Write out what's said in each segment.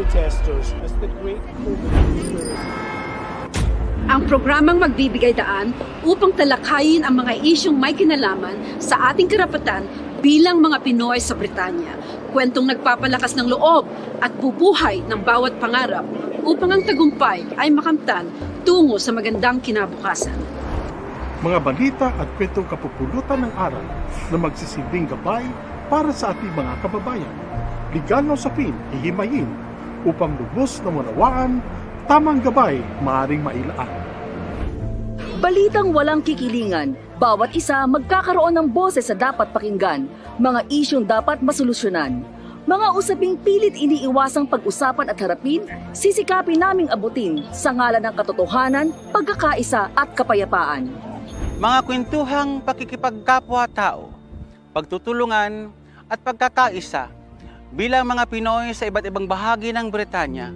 protesters as the great COVID conspiracy. Ang programang magbibigay daan upang talakayin ang mga isyong may kinalaman sa ating karapatan bilang mga Pinoy sa Britanya. Kwentong nagpapalakas ng loob at bubuhay ng bawat pangarap upang ang tagumpay ay makamtan tungo sa magandang kinabukasan. Mga balita at kwentong kapupulutan ng aral na magsisilbing gabay para sa ating mga kababayan. Legal na usapin, hihimayin upang lubos na munawaan, tamang gabay maaring mailaan. Balitang walang kikilingan, bawat isa magkakaroon ng boses sa dapat pakinggan, mga isyong dapat masolusyonan. Mga usaping pilit iniiwasang pag-usapan at harapin, sisikapin naming abutin sa ngalan ng katotohanan, pagkakaisa at kapayapaan. Mga kwentuhang pakikipagkapwa-tao, pagtutulungan at pagkakaisa bilang mga Pinoy sa iba't ibang bahagi ng Britanya,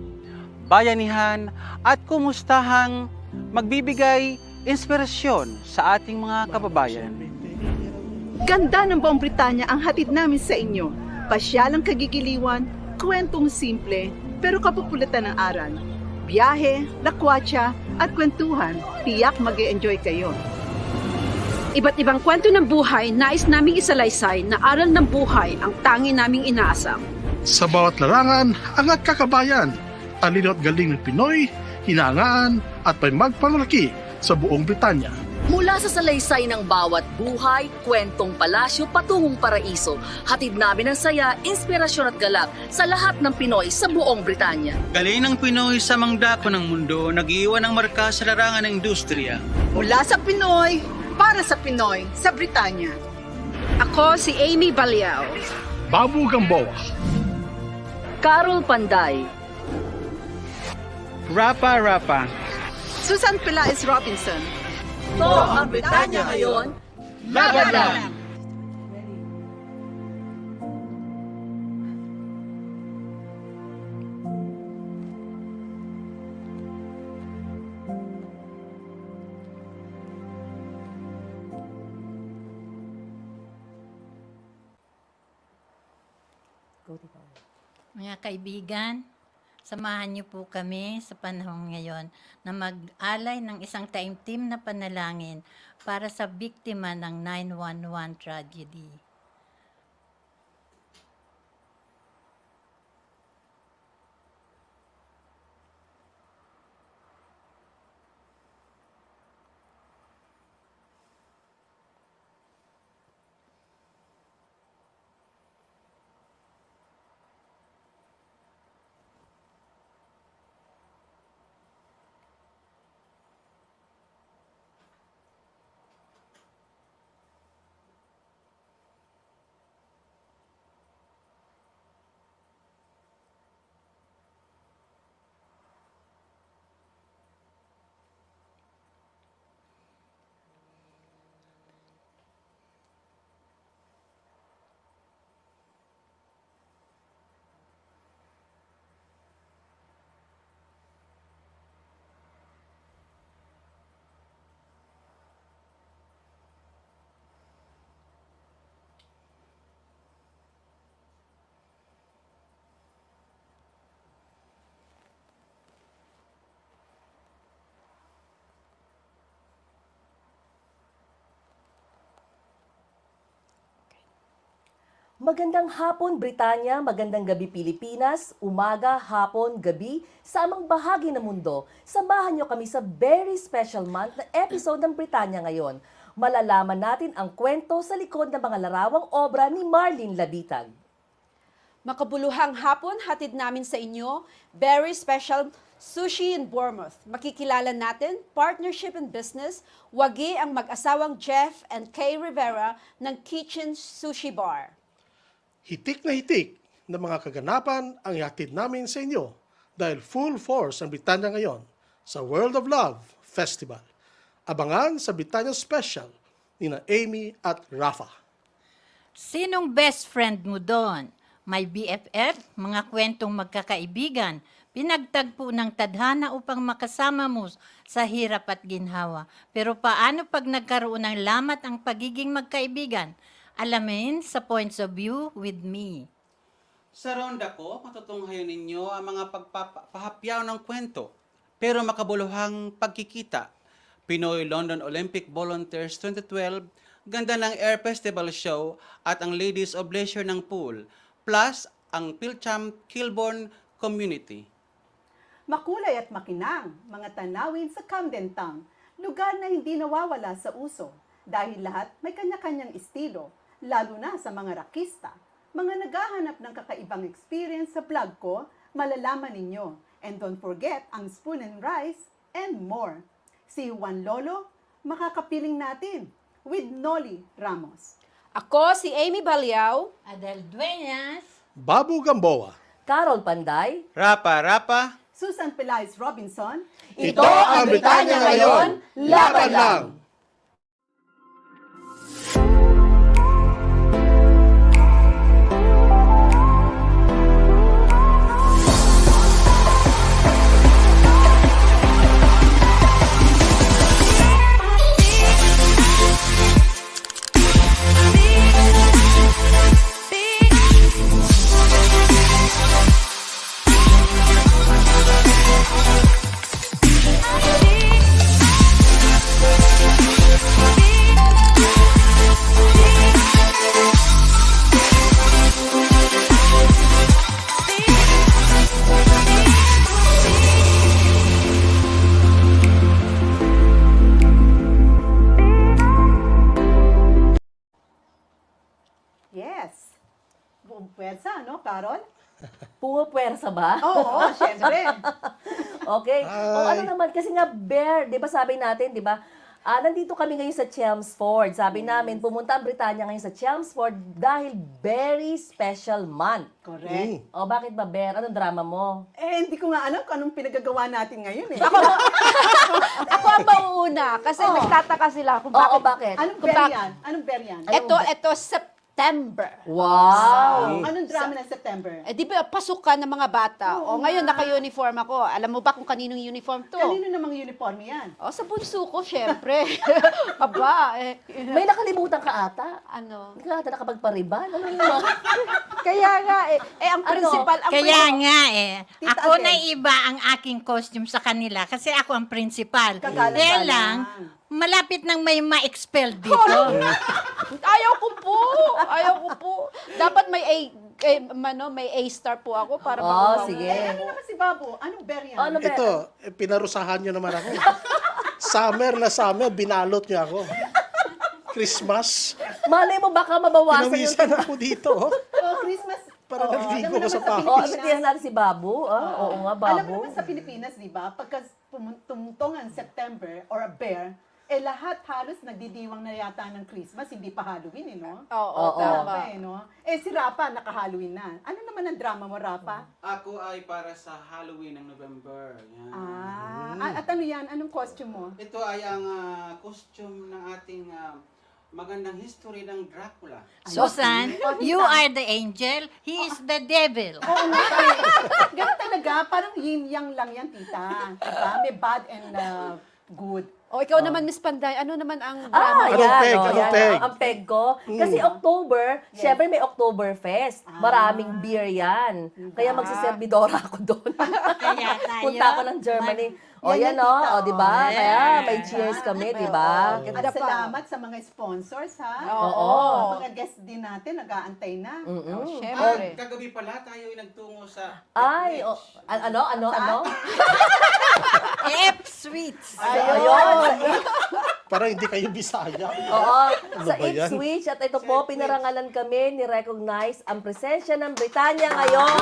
bayanihan at kumustahang magbibigay inspirasyon sa ating mga kababayan. Ganda ng buong Britanya ang hatid namin sa inyo. Pasyalang kagigiliwan, kwentong simple, pero kapupulutan ng aral. Biyahe, lakwatsa, at kwentuhan, tiyak mag-e-enjoy kayo. Iba't ibang kwento ng buhay, nais naming isalaysay na aral ng buhay ang tangi naming inaasam. Sa bawat larangan, angat kakabayan, talino at galing ng Pinoy, hinangaan at may magpanglaki sa buong Britanya. Mula sa salaysay ng bawat buhay, kwentong palasyo patungong paraiso, hatid namin ang saya, inspirasyon at galak sa lahat ng Pinoy sa buong Britanya. Galing ng Pinoy sa mangdako ng mundo, nag-iwan ng marka sa larangan ng industriya. Mula sa Pinoy, para sa Pinoy, sa Britanya. Ako si Amy Baliao. Babu Gamboa. Carol Panday. Rapa. Susan Pelaez Robinson. To ang Britanya ngayon, laban lang! Mga kaibigan, samahan niyo po kami sa panahon ngayon na mag-alay ng isang taimtim na panalangin para sa biktima ng 9/11 tragedy. Magandang hapon, Britanya, magandang gabi, Pilipinas, umaga, hapon, gabi, sa amang bahagi ng mundo. Samahan niyo kami sa Ber-y Special Month na episode ng Britanya Ngayon. Malalaman natin ang kwento sa likod ng mga larawang obra ni Marlene Labitag. Makabuluhang hapon, hatid namin sa inyo, Ber-y Special Sushi in Bournemouth. Makikilala natin, partnership in business, wagi ang mag-asawang Jeff and Kay Rivera ng Ki-cchin Sushi Bar. Hitik na mga kaganapan ang ihatid namin sa inyo dahil full force ang Britanya ngayon sa World of Love Festival. Abangan sa Britanya Special nina Amy at Rafa. Sinong best friend mo doon? May BFF, mga kwentong magkakaibigan, pinagtagpo ng tadhana upang makasama mo sa hirap at ginhawa. Pero paano pag nagkaroon ng lamat ang pagiging magkaibigan? Alamin sa Points of View with me. Sa ronda ko, matutunghayan ninyo ang mga pagpapahapyaw ng kwento, pero makabuluhang pagkikita. Pinoy London Olympic Volunteers 2012, ganda ng Air Festival Show at ang Ladies of Leisure ng pool, plus ang Pilcham Kilbourne Community. Makulay at makinang, mga tanawin sa Camden Town, lugar na hindi nawawala sa uso dahil lahat may kanya-kanyang estilo, lalo na sa mga rakista. Mga naghahanap ng kakaibang experience sa vlog ko, malalaman ninyo. And don't forget ang spoon and rice and more. Si Juan Lolo, makakapiling natin with Romy Ramos. Ako si Amy Baliao. Adel Dueñas. Babu Gamboa. Carol Panday. Rapa, Susan Pelaez Robinson. Ito ang Britanya Ngayon, laban lang! Yes. Buong pwersa, no, Carol? Pumapwersa ba? Oo, syempre. Okay. O ano naman, kasi nga Ber, di ba sabi natin, di ba, nandito kami ngayon sa Chelmsford. Sabi namin, pumunta ang Britanya ngayon sa Chelmsford dahil Ber-y Special Month. Correct. O bakit ba, Ber? Anong drama mo? Hindi ko nga alam kung anong pinagagawa natin ngayon eh. Ako ang mauuna kasi nagtataka sila kung Oo, bakit. bakit? Anong Kung ber yan? Anong ber yan? Ito September. Wow! Anong drama ng September? Di ba pasukan ng mga bata? Oo Ngayon nga. naka-uniform ako. Alam mo ba kung kaninong uniform to? Kanino namang uniforme yan? Sa bunso ko, syempre. Aba, May nakalimutan ka ata? ano? Hindi ka ata nakapagpariban? Ano naman? Kaya nga, ang principal, ang Kaya nga Tita ako Adel. na iba ang aking costume sa kanila kasi ako ang principal. Kagalang-galang. Kaya lang, malapit nang may ma-expel dito. Ayaw ko po. Dapat may may A-star po ako para makuha. Sige. Ano naman si Babu? Anong ber yan? Ano, Ber? Ito, pinarusahan nyo naman ako. Summer na summer, binalot nyo ako. Christmas, Malay mo baka mabawasan yung... pinawisan ako dito. Oh. Christmas. Parang Oo, naligo alam mo ko sa naman pako. O, Pilipinas- ibigyan natin si Babu. Oo nga, Alam mo Babu. naman sa Pilipinas, di ba? Pagka tumutong ang September or a bear, lahat halos nagdidiwang na yata ng Christmas, hindi pa Halloween, no? Oo, Rapa, tama. no? Si Rapa, naka-Halloween na. Ano naman ang drama mo, Rapa? Ako ay para sa Halloween ng November. Yan. At ano yan? Anong costume mo? Ito ay ang costume ng ating magandang history ng Dracula. Susan, you are the angel, he is the devil. Oo nga eh. Ganun talaga, parang yin-yang lang yan, tita. Diba? May bad and good. Ikaw naman, Miss Panday, ano naman ang drama? Anong yan, peg? oh, Anong yan, peg? ang peg ko. Kasi October, syempre may Oktoberfest. Maraming beer yan. Kaya magsiservidora ako doon. Kaya tayo, Punta ako ng Germany. O Yan yan, yan, o. tita, O, di ba? oh. Kaya Yeah. may cheers kami, di ba? At salamat sa mga sponsors, ha? Oo. Mga guests din natin, nag-aantay na. Syempre. Kagabi pala tayo ay nagtungo sa Ay, ano? F-sweets. Ayun. Parang hindi kayo Bisaya. Oo, sa ba yan? Ipswich. At ito po, pinarangalan kami, ni-recognize ang presensya ng Britanya ngayon.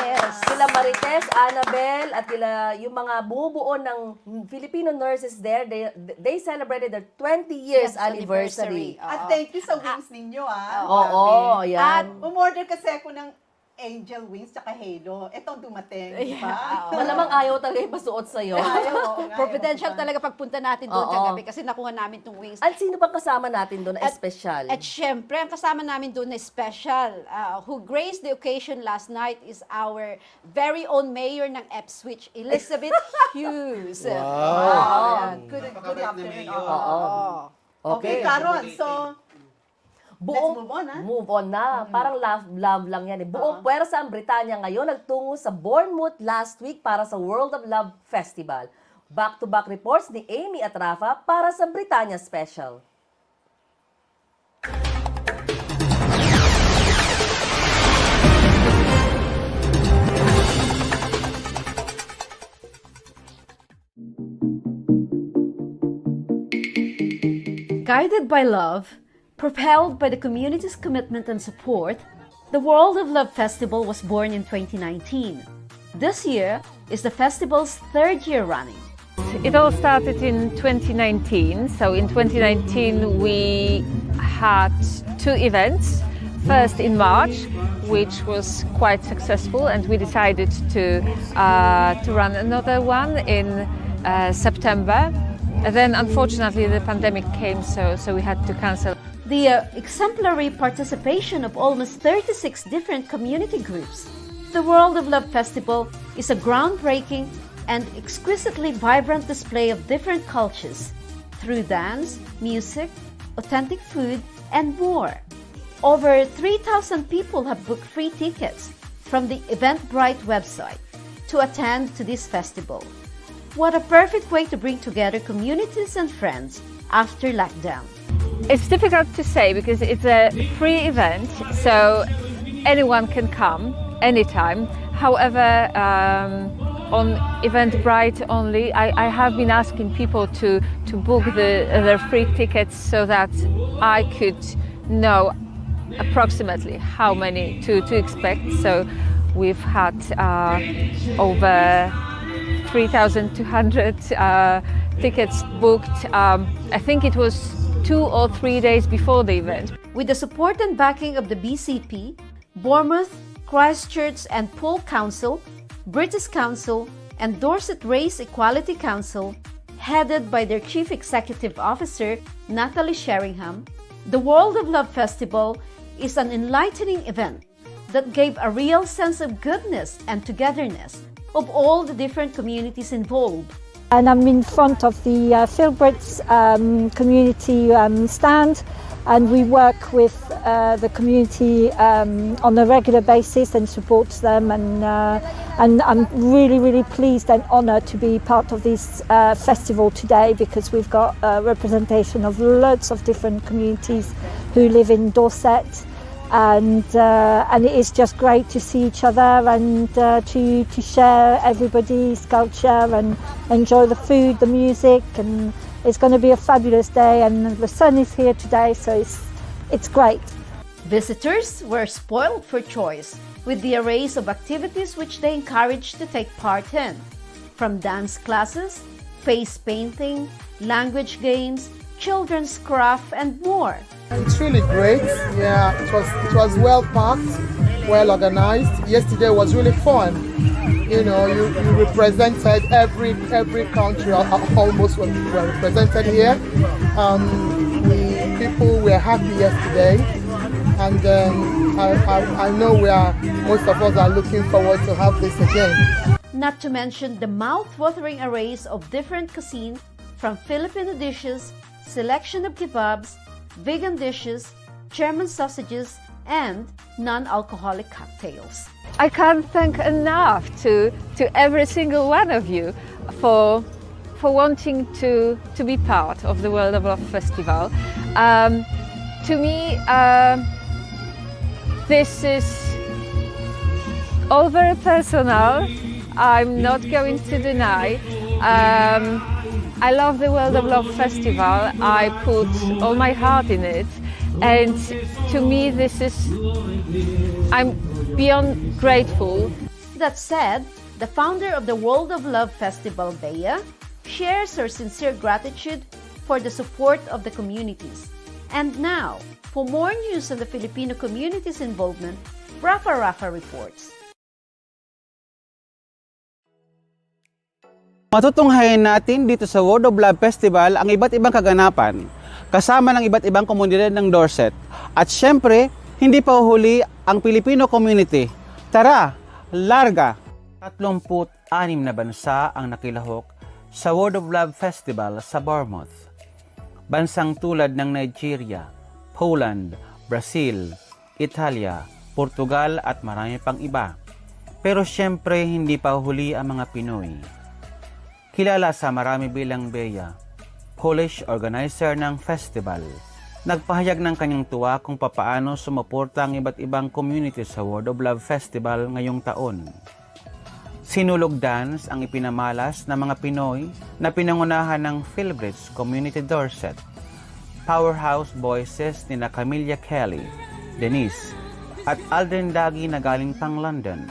Yes. Sila Marites, Annabel, at yung mga bumubuo ng Filipino nurses there, they celebrated their 20 years anniversary. At thank you sa wings ninyo, ha? Oo, At yan. umorder kasi ako ng angel wings tsaka halo. Ito ang dumating, di ba? Malamang ayaw talaga ipasuot sa'yo. Ayaw, oo nga, Providential ayaw ko pa. talaga pagpunta natin doon Oo. kagabi kasi nakuha namin tong wings. At sino pang kasama natin doon na espesyal? At syempre, ang kasama namin doon na special, who graced the occasion last night is our very own mayor ng Ipswich, Elizabeth Hughes. Wow. Yan. Good Napakabait na afternoon. mayor. Oo. Okay, Okay. Carol, so Buong, Let's move on, ha? Move on na. Parang love lang yan. Buong puwersa ang Britanya ngayon nagtungo sa Bournemouth last week para sa World of Love Festival. Back-to-back reports ni Amy at Rafa para sa Britanya Special. Guided by love, propelled by the community's commitment and support, the World of Love Festival was born in 2019. This year is the festival's third year running. It all started in 2019. So in 2019 we had two events. First in March, which was quite successful, and we decided to run another one in September. And then unfortunately the pandemic came, so we had to cancel. The exemplary participation of almost 36 different community groups, the World of Love Festival is a groundbreaking and exquisitely vibrant display of different cultures through dance, music, authentic food, and more. Over 3,000 people have booked free tickets from the Eventbrite website to attend to this festival. What a perfect way to bring together communities and friends after lockdown. It's difficult to say because it's a free event, so anyone can come anytime. However, on Eventbrite only, I have been asking people to book their free tickets so that I could know approximately how many to expect. So we've had over 3,200 tickets booked. I think it was 2 or 3 days before the event. With the support and backing of the BCP, Bournemouth, Christchurch and Poole Council, British Council, and Dorset Race Equality Council, headed by their Chief Executive Officer, Natalie Sheringham, the World of Love Festival is an enlightening event that gave a real sense of goodness and togetherness of all the different communities involved. And I'm in front of the Philbrits community stand, and we work with the community on a regular basis and supports them, and I'm really pleased and honoured to be part of this festival today, because we've got a representation of loads of different communities who live in Dorset. And it is just great to see each other and to share everybody's culture and enjoy the food, the music, and it's going to be a fabulous day, and the sun is here today, so it's great. Visitors were spoiled for choice with the arrays of activities which they encouraged to take part in, from dance classes, face painting, language games, children's craft, and more. It's really great. Yeah, it was well packed, well organized. Yesterday was really fun. You know, you represented every country almost were represented here. People were happy yesterday, and I know most of us are looking forward to have this again. Not to mention the mouth-watering arrays of different cuisine, from Filipino dishes, selection of kebabs, vegan dishes, German sausages, and non-alcoholic cocktails. I can't thank enough to every single one of you for wanting to be part of the World of Love Festival. To me, this is all very personal. I'm not going to deny. I love the World of Love Festival. I put all my heart in it, and to me I'm beyond grateful. That said, the founder of the World of Love Festival, Bea, shares her sincere gratitude for the support of the communities. And now, for more news on the Filipino community's involvement, Rafa reports. Matutunghayan natin dito sa World of Love Festival ang iba't ibang kaganapan, kasama ng iba't ibang komunidad ng Dorset. At syempre, hindi pa huli ang Filipino community. Tara, larga! 36 na bansa ang nakilahok sa World of Love Festival sa Bournemouth. Bansang tulad ng Nigeria, Poland, Brazil, Italia, Portugal at marami pang iba. Pero syempre hindi pa huli ang mga Pinoy. Kilala sa marami bilang Bea, Polish organizer ng festival. Nagpahayag ng kanyang tuwa kung papaano sumuporta ang iba't ibang community sa Word of Love Festival ngayong taon. Sinulog dance ang ipinamalas ng mga Pinoy na pinangunahan ng Philbridge Community Dorset. Powerhouse voices ni Camilla Kelly, Denise, at Aldrin Dagi na galing pang London.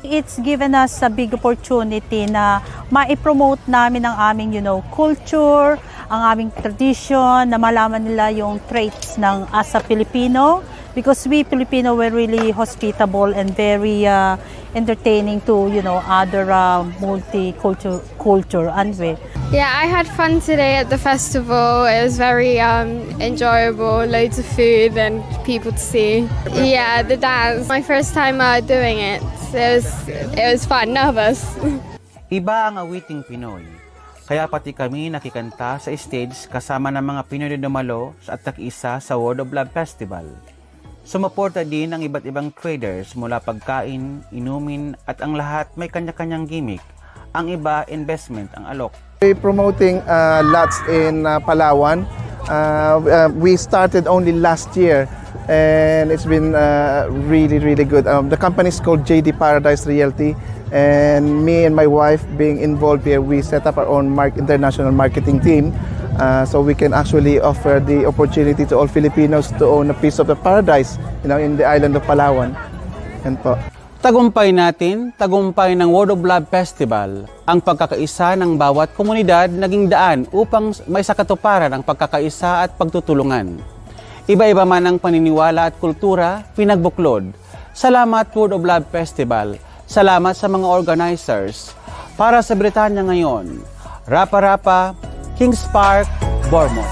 It's given us a big opportunity na ma-promote namin ang aming, culture, ang aming tradition, na malaman nila yung traits ng as a Filipino. Because we Filipino were really hospitable and very entertaining to, other multicultural and way. Yeah, I had fun today at the festival. It was very enjoyable, loads of food and people to see. Yeah, the dance, my first time doing it. It was fun, nervous. Iba ang awiting Pinoy. Kaya pati kami nakikanta sa stage kasama ng mga Pinoy na dumalo at nag-isa sa Word of Love Festival. Sumuporta din ang iba't ibang traders mula pagkain, inumin at ang lahat may kanya-kanyang gimmick. Ang iba, investment ang alok. We're promoting lots in Palawan. We started only last year and it's been really, really good. The company is called JD Paradise Realty, and me and my wife being involved here, we set up our own international marketing team. So we can actually offer the opportunity to all Filipinos to own a piece of the paradise, in the island of Palawan. Yan po. Tagumpay natin, tagumpay ng Word of Love Festival, ang pagkakaisa ng bawat komunidad naging daan upang may sakatuparan ang pagkakaisa at pagtutulungan. Iba-iba man ang paniniwala at kultura, pinagbuklod. Salamat Word of Love Festival. Salamat sa mga organizers. Para sa Britanya Ngayon, Rapa-Rapa, Kings Park, Bournemouth.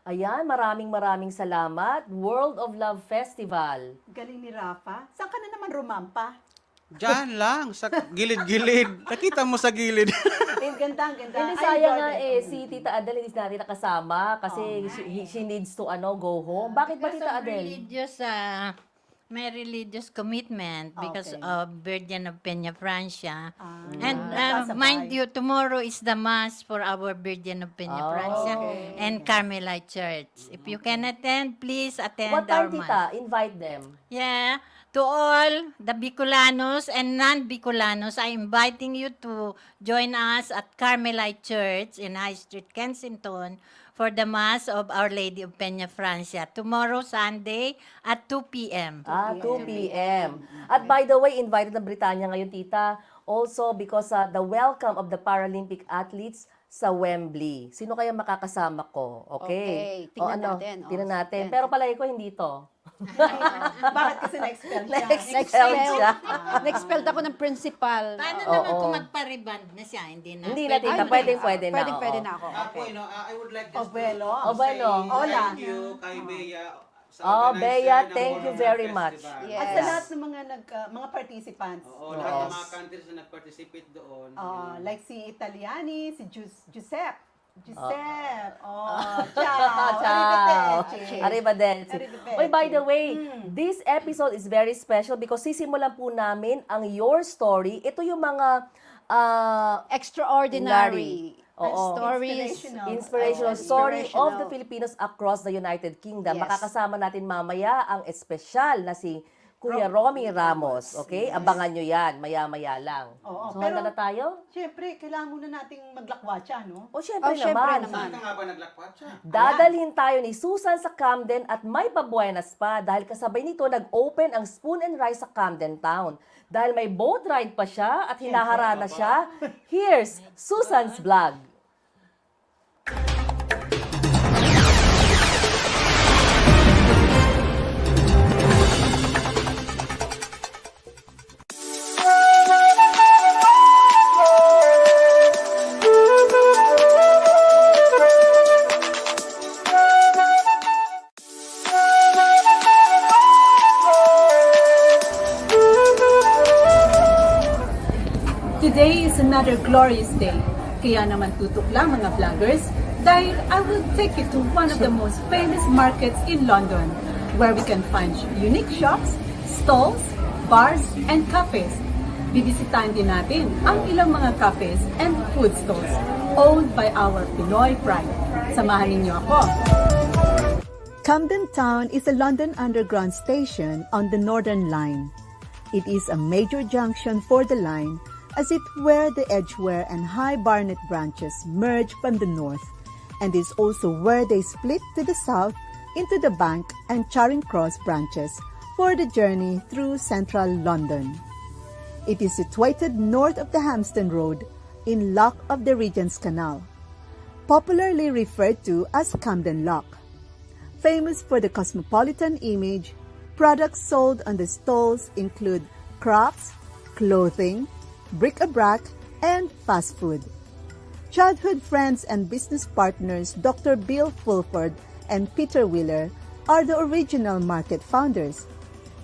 Ayan, maraming salamat. World of Love Festival. Galing ni Rafa. Saan ka na naman rumampa? Diyan lang, sa gilid-gilid. Nakita mo sa gilid. Ganda. Hindi, sayang nga si Tita Adele hindi natin nakasama kasi she needs to go home. Bakit ba Tita Adele? May religious commitment because of Virgin of Peña Francia. And mind you, tomorrow is the Mass for our Virgin of Peña Francia and Carmelite Church. If you can attend, please attend What our time, Mass. Tita? Invite them. Yeah. To all the Bicolanos and non-Bicolanos, I'm inviting you to join us at Carmelite Church in High Street, Kensington, for the Mass of Our Lady of Peña Francia. Tomorrow, Sunday, at 2 p.m. 2 p.m. At by the way, invited na Britanya ngayon, Tita, also because the welcome of the Paralympic athletes sa Wembley. Sino kaya makakasama ko? Okay. Tingnan natin. Tingnan natin. Pero palagi ko hindi to. Bakit kasi na-expel siya? Na-expel siya. Na-expelled ako ng principal. Paano naman kung magpa-reband na siya? Hindi na. Hindi na, Tita. Pwede na. Pwede na ako. I would like just Obelo. thank you kay Bea. Bea, thank you very much. Yes. At sa lahat ng mga participants. Oo, lahat ng mga countries na nag-participate doon. Like si Italiani, si Giuseppe. Ciao. Arrivederci. Oy, by the way, this episode is very special because sisimulan po namin ang Your Story. Ito yung mga Extraordinary stories, Inspirational. inspirational story of the Inspirational. Filipinos across the United Kingdom. Yes. Makakasama natin mamaya ang espesyal na si Kuya Romy Ramos. Okay? Abangan nyo yan. Maya-maya lang. Oo, So, pero- handa na tayo? Siyempre, kailangan muna nating maglakwatsa, no? O, syempre syempre naman. naman. Saan ka nga ba naglakpat siya? Dadalhin tayo ni Susan sa Camden at may pabuenas pa dahil kasabay nito nag-open ang Spoon and Rice sa Camden Town. Dahil may boat ride pa siya at hinaharana siya, here's Susan's vlog. Today is another glorious day. Kaya naman tutok lang mga vloggers dahil I will take you to one of the most famous markets in London where we can find unique shops, stalls, bars, and cafes. Bibisitahin din natin ang ilang mga cafes and food stalls owned by our Pinoy pride. Samahan ninyo ako. Camden Town is a London Underground station on the Northern Line. It is a major junction for the line as it where the Edgware and High Barnet branches merge from the north, and is also where they split to the south into the Bank and Charing Cross branches for the journey through central London. It is situated north of the Hampstead Road in Lock of the Regent's Canal, popularly referred to as Camden Lock. Famous for the cosmopolitan image, products sold on the stalls include crafts, clothing, bric-a-brac, and fast food. Childhood friends and business partners Dr. Bill Fulford and Peter Wheeler are the original market founders.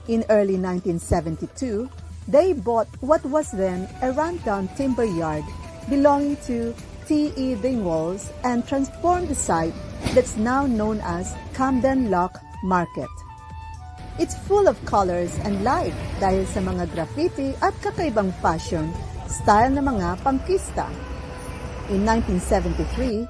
In early 1972, they bought what was then a rundown timber yard belonging to T.E. Dingwalls and transformed the site that's now known as Camden Lock Market. It's full of colors and light dahil sa mga graffiti at kakaibang fashion, style ng mga pangkista. In 1973,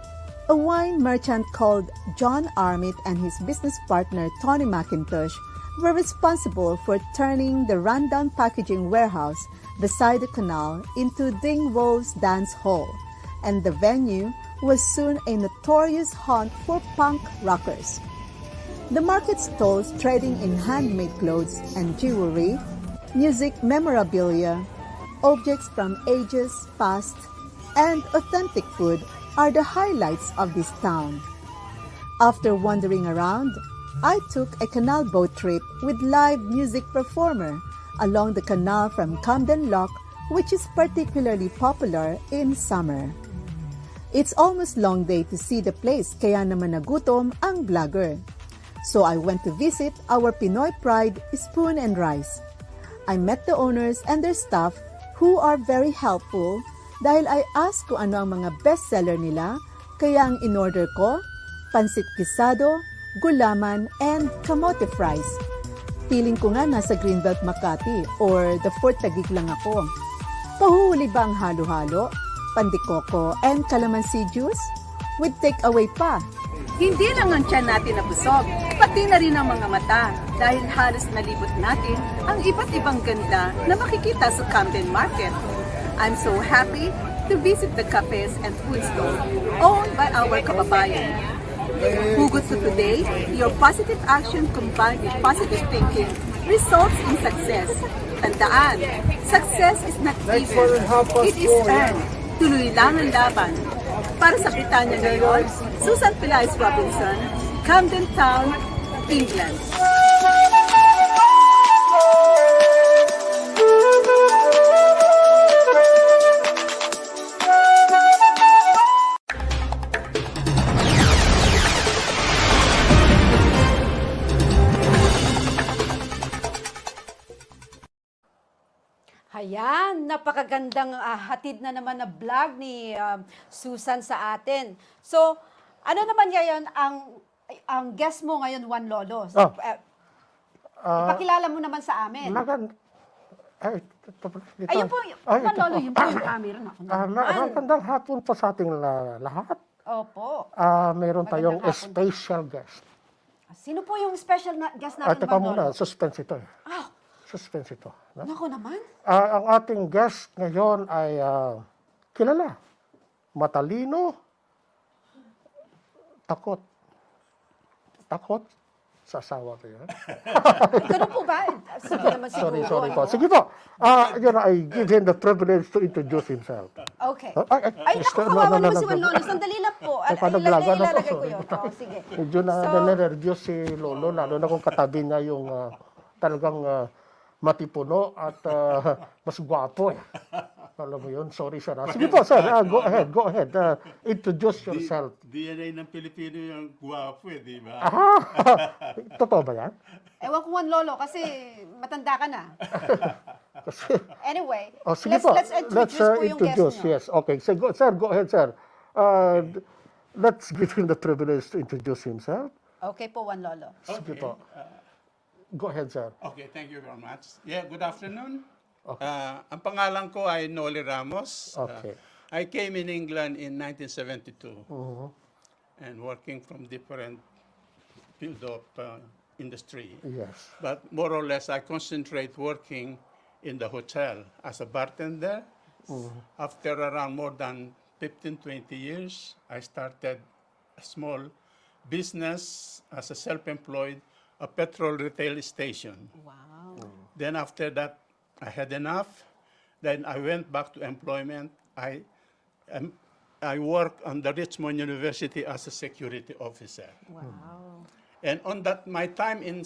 a wine merchant called John Armitt and his business partner Tony McIntosh were responsible for turning the rundown packaging warehouse beside the canal into Dingwall's Dance Hall, and the venue was soon a notorious haunt for punk rockers. The market stalls trading in handmade clothes and jewelry, music memorabilia, objects from ages past, and authentic food are the highlights of this town. After wandering around, I took a canal boat trip with live music performer along the canal from Camden Lock, which is particularly popular in summer. It's almost long day to see the place, kaya naman nagutom ang vlogger. So I went to visit our Pinoy pride, Spoon and Rice. I met the owners and their staff who are very helpful dahil I asked kung ano ang mga bestseller nila, kaya ang in-order ko, pansit kisado, gulaman, and kamote fries. Feeling ko nga nasa Greenbelt, Makati or the Fort Taguig lang ako. Pahuhuli ba ang halo-halo, pandikoko, and calamansi juice? With takeaway pa. Hindi lang ang tiyan natin nabusog, pati na rin ang mga mata dahil halos nalibot natin ang iba't ibang ganda na makikita sa Camden Market. I'm so happy to visit the cafes and food stalls owned by our kababayan. Hugot to today, your positive action combined with positive thinking results in success. Tandaan, success is not given, it is earned. Tuloy lang ang laban. Para sa Britanya Ngayon, Susan Pillais Robinson, Camden Town, England. Ayan, napakagandang hatid na naman na vlog ni Susan sa atin. So, ano naman ngayon ang guest mo ngayon, Juan Lolo? Ipakilala mo naman sa amin. Ayun po, Juan Lolo, yun po yung camera. Magandang hapon po sa ating lahat. Opo. Meron tayong special guest. Sino po yung special guest natin, Teka Juan Lolo? muna, suspense ito. Ah, Suspense ito. No? naku naman. Ang ating guest ngayon ay kilala, matalino, takot sa asawa ko yun. Ganun po ba? Sige naman siguro. Sorry po. ano? Sige po. Yun, I give him the privilege to introduce himself. Okay. Ay, naku, kawawa naman si Juan Lolo. Sandali lang po. Ilalagay ko yun. Oh, sige. Medyo na-nervous si Lolo, lalo na kung katabi niya yung talagang matipuno at mas gwapo. Alam mo yun, sorry sir. Sige po sir, go ahead. Introduce yourself. DNA ng Pilipino yung gwapo di ba? Totoo ba yan? Ewan ko, Juan Lolo, kasi matanda ka na. Anyway, Oh, sige let's po. introduce po yung guest Introduce, nyo. yes. Okay, so sir, go ahead, sir. Let's give him the privilege to introduce himself. Okay po, Juan Lolo. Sige Okay. po. Go ahead, sir. Okay, thank you very much. Yeah, good afternoon. Ang pangalan ko ay Romy Ramos. Okay. I came in England in 1972 Mhm. and working from different field of industry. Yes. But more or less, I concentrate working in the hotel as a bartender. After around more than 15, 20 years, I started a small business as a self-employed, a petrol retail station. Wow. Then after that, I had enough. Then I went back to employment. I worked on the Richmond University as a security officer. Wow. And on that, my time in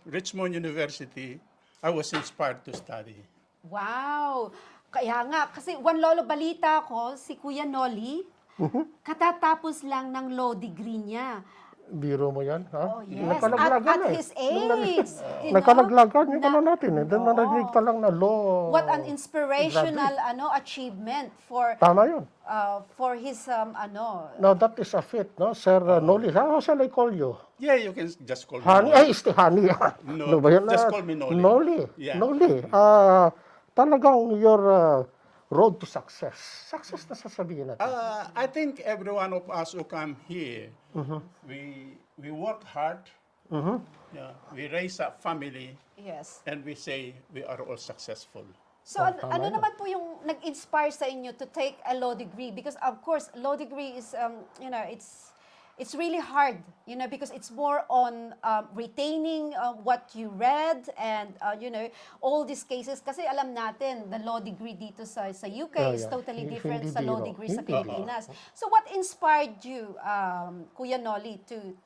Richmond University, I was inspired to study. Wow. Kaya nga, kasi Juan Lolo, balita ko, si Kuya Noli, katatapos lang ng law degree niya. Biro mo yan, ha? Oh, yes. Nakalaglagan At his age. you know, Nakalaglagan, yung ano natin, narinig pa lang na law. What an inspirational achievement for Tama yun. his No, that is a fit, no? Sir Noli, how shall I call you? Yeah, you can just call me Honey, Noli. Honey. No, Ano ba yan? just call me Noli. Noli. Yeah. Noli. Talagang your road to success. Success na sasabihin natin. I think every one of us who come here, we work hard, yeah, we raise a family, yes. and we say we are all successful. So ano naman po yung nag-inspire sa inyo to take a law degree? Because of course, law degree is it's really hard, because it's more on retaining what you read and all these cases. Kasi alam natin, the law degree dito sa UK is totally different sa law degree sa Pilipinas. So what inspired you, Kuya Noli, to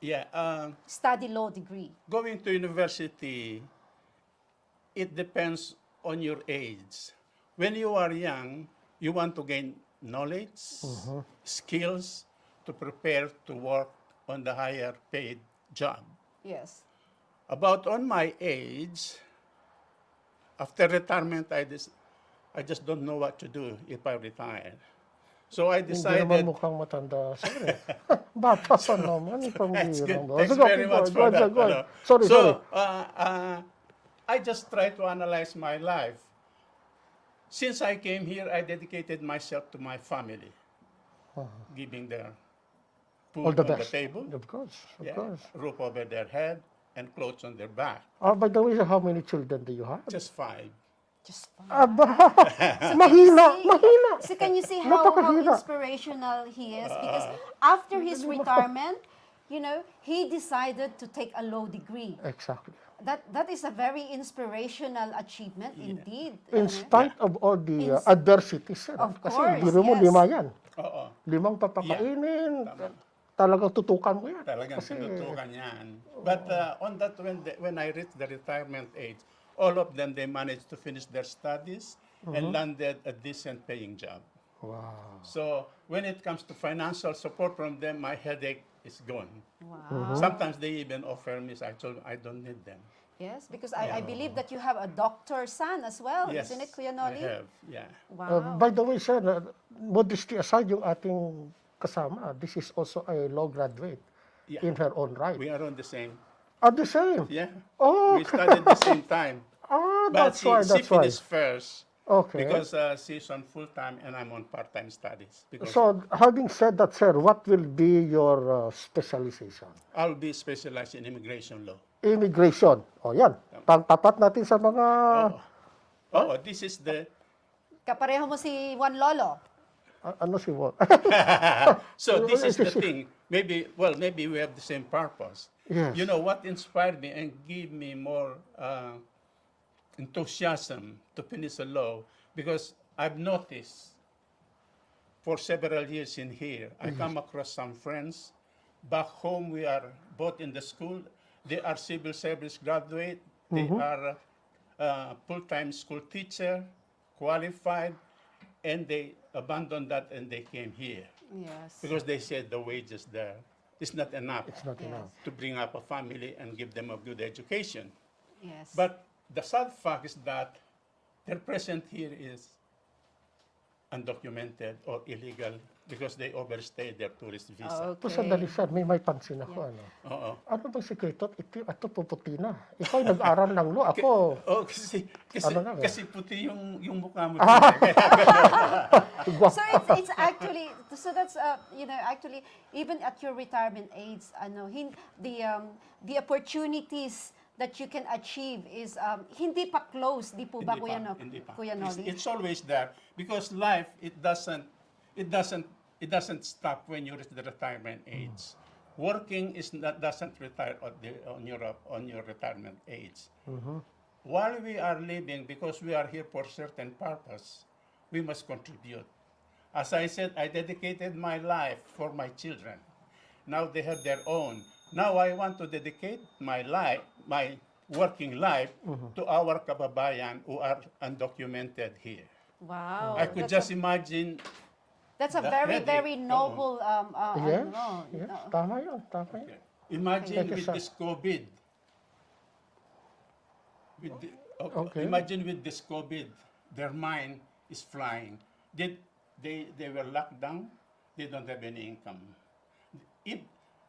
study law degree? Going to university, it depends on your age. When you are young, you want to gain knowledge, skills, to prepare to work on the higher paid job. Yes. About on my age, after retirement, I just don't know what to do if I retire. So I Hindi decided... naman mukhang matanda, sir. Bata pa naman. That's good. Thanks very much for that. Sorry. I just try to analyze my life. Since I came here, I dedicated myself to my family, giving their food All the on best. the table, Of course. roof over their head, and clothes on their back. By the way, how many children do you have? Just 5. Just fun. Aba, mahina. So can you see how Napakahina. inspirational he is? Because after his retirement, he decided to take a law degree. Exactly. That is a very inspirational achievement indeed. In spite of all the adversities, sir. Of Kasi course, biro mo, yes. 5 yan. Oo. 5 papakainin. Tama. Talagang tutukan mo yan. Talagang sinutukan yan. But on that, when I reached the retirement age, all of them, they managed to finish their studies and landed a decent paying job. Wow. So when it comes to financial support from them, my headache is gone. Wow. Sometimes they even offer me, so I told them I don't need them. Yes, because I believe that you have a doctor's son as well, Yes, isn't it, Kuya I Noli? have, yeah. Wow. By the way, sir, modesty aside, yung ating kasama, this is also a law graduate Yeah. in her own right. We are on the same. The same? Yeah. Oh, We studied the same time. But that's she why. finished first Okay. because she's on full-time and I'm on part-time studies. Because So, having said that, sir, what will be your specialization? I'll be specialized in immigration law. Immigration. O yan. Pagtapat natin sa mga... Oh, this is the... Kapareho mo si Juan Lolo. Ano si Walt? So this is the thing. Maybe we have the same purpose. Yes. You know, what inspired me and gave me more enthusiasm to finish a law, because I've noticed for several years in here, I come across some friends. Back home, we are both in the school. They are civil service graduate. They are full-time school teacher, qualified, and they abandoned that and they came here. Yes. Because they said the wages there is not enough It's not enough. to bring up a family and give them a good education. Yes. But the sad fact is that their presence here is undocumented or illegal because they overstayed their tourist visa. Ito sandali, sir, may pansin ako. Oo. Ano bang sikreto? Ito puputi na. Ikaw ay nag-aral ng law. Ako, Oh, kasi puti yung mukha mo. So it's actually, so that's actually even at your retirement age, the opportunities that you can achieve is hindi pa close, di po ba, Hindi pa. Kuya Noli? It's always there because life it doesn't stop when you reach the retirement age. Working doesn't retire on your retirement age. While we are living, because we are here for certain purpose, we must contribute. As I said, I dedicated my life for my children. Now they have their own. Now I want to dedicate my working life to our kababayan who are undocumented here. Wow. I could just imagine. That's a the very, headache. very noble, yes, tama yun. Imagine Thank you, with sir. this COVID. Okay. Imagine with this COVID, their mind is flying. They were locked down. They don't have any income.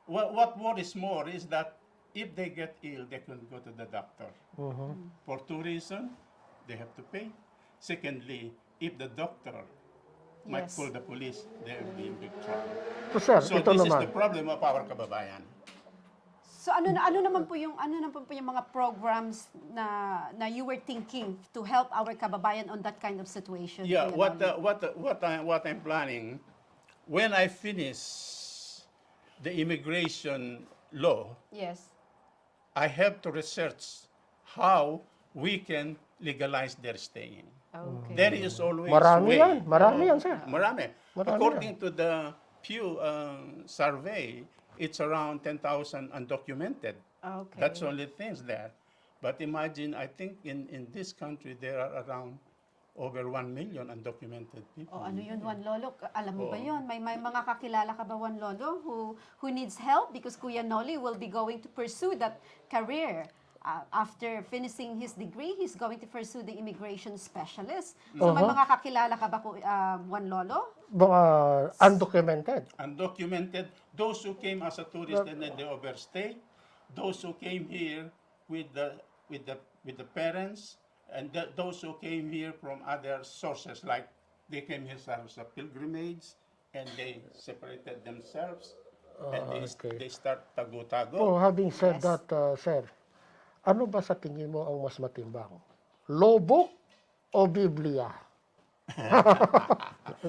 What worries more is that if they get ill, they can go to the doctor. For two reasons, they have to pay. Secondly, if the doctor might call the police, they will be in big trouble. So, sir, So ito this is naman. the problem of our kababayan. So ano naman po yung mga programs na you were thinking to help our kababayan on that kind of situation? Yeah, Kuya Noli? what I'm planning, when I finish the immigration law, Yes. I have to research how we can legalize their staying. Okay. There is always Marami way. yan. Marami yan, sir. Marami. Marami According to the Pew survey, it's around 10,000 undocumented. Okay. That's only things there. But imagine, I think in this country, there are around over 1 million undocumented people. Ano yun, Juan Lolo? Alam mo ba yun? May mga kakilala ka ba, Juan Lolo, who needs help? Because Kuya Noli will be going to pursue that career. After finishing his degree, he's going to pursue the immigration specialist. So may mga kakilala ka ba, Juan Lolo? Mga undocumented. Undocumented, those who came as a tourist and then they overstayed, those who came here with the parents, and those who came here from other sources, like they came here as a pilgrimage, and they separated themselves, and they start tago-tago. Oh, having said that, sir, ano ba sa tingin mo ang mas matimbang? Law book o Biblia?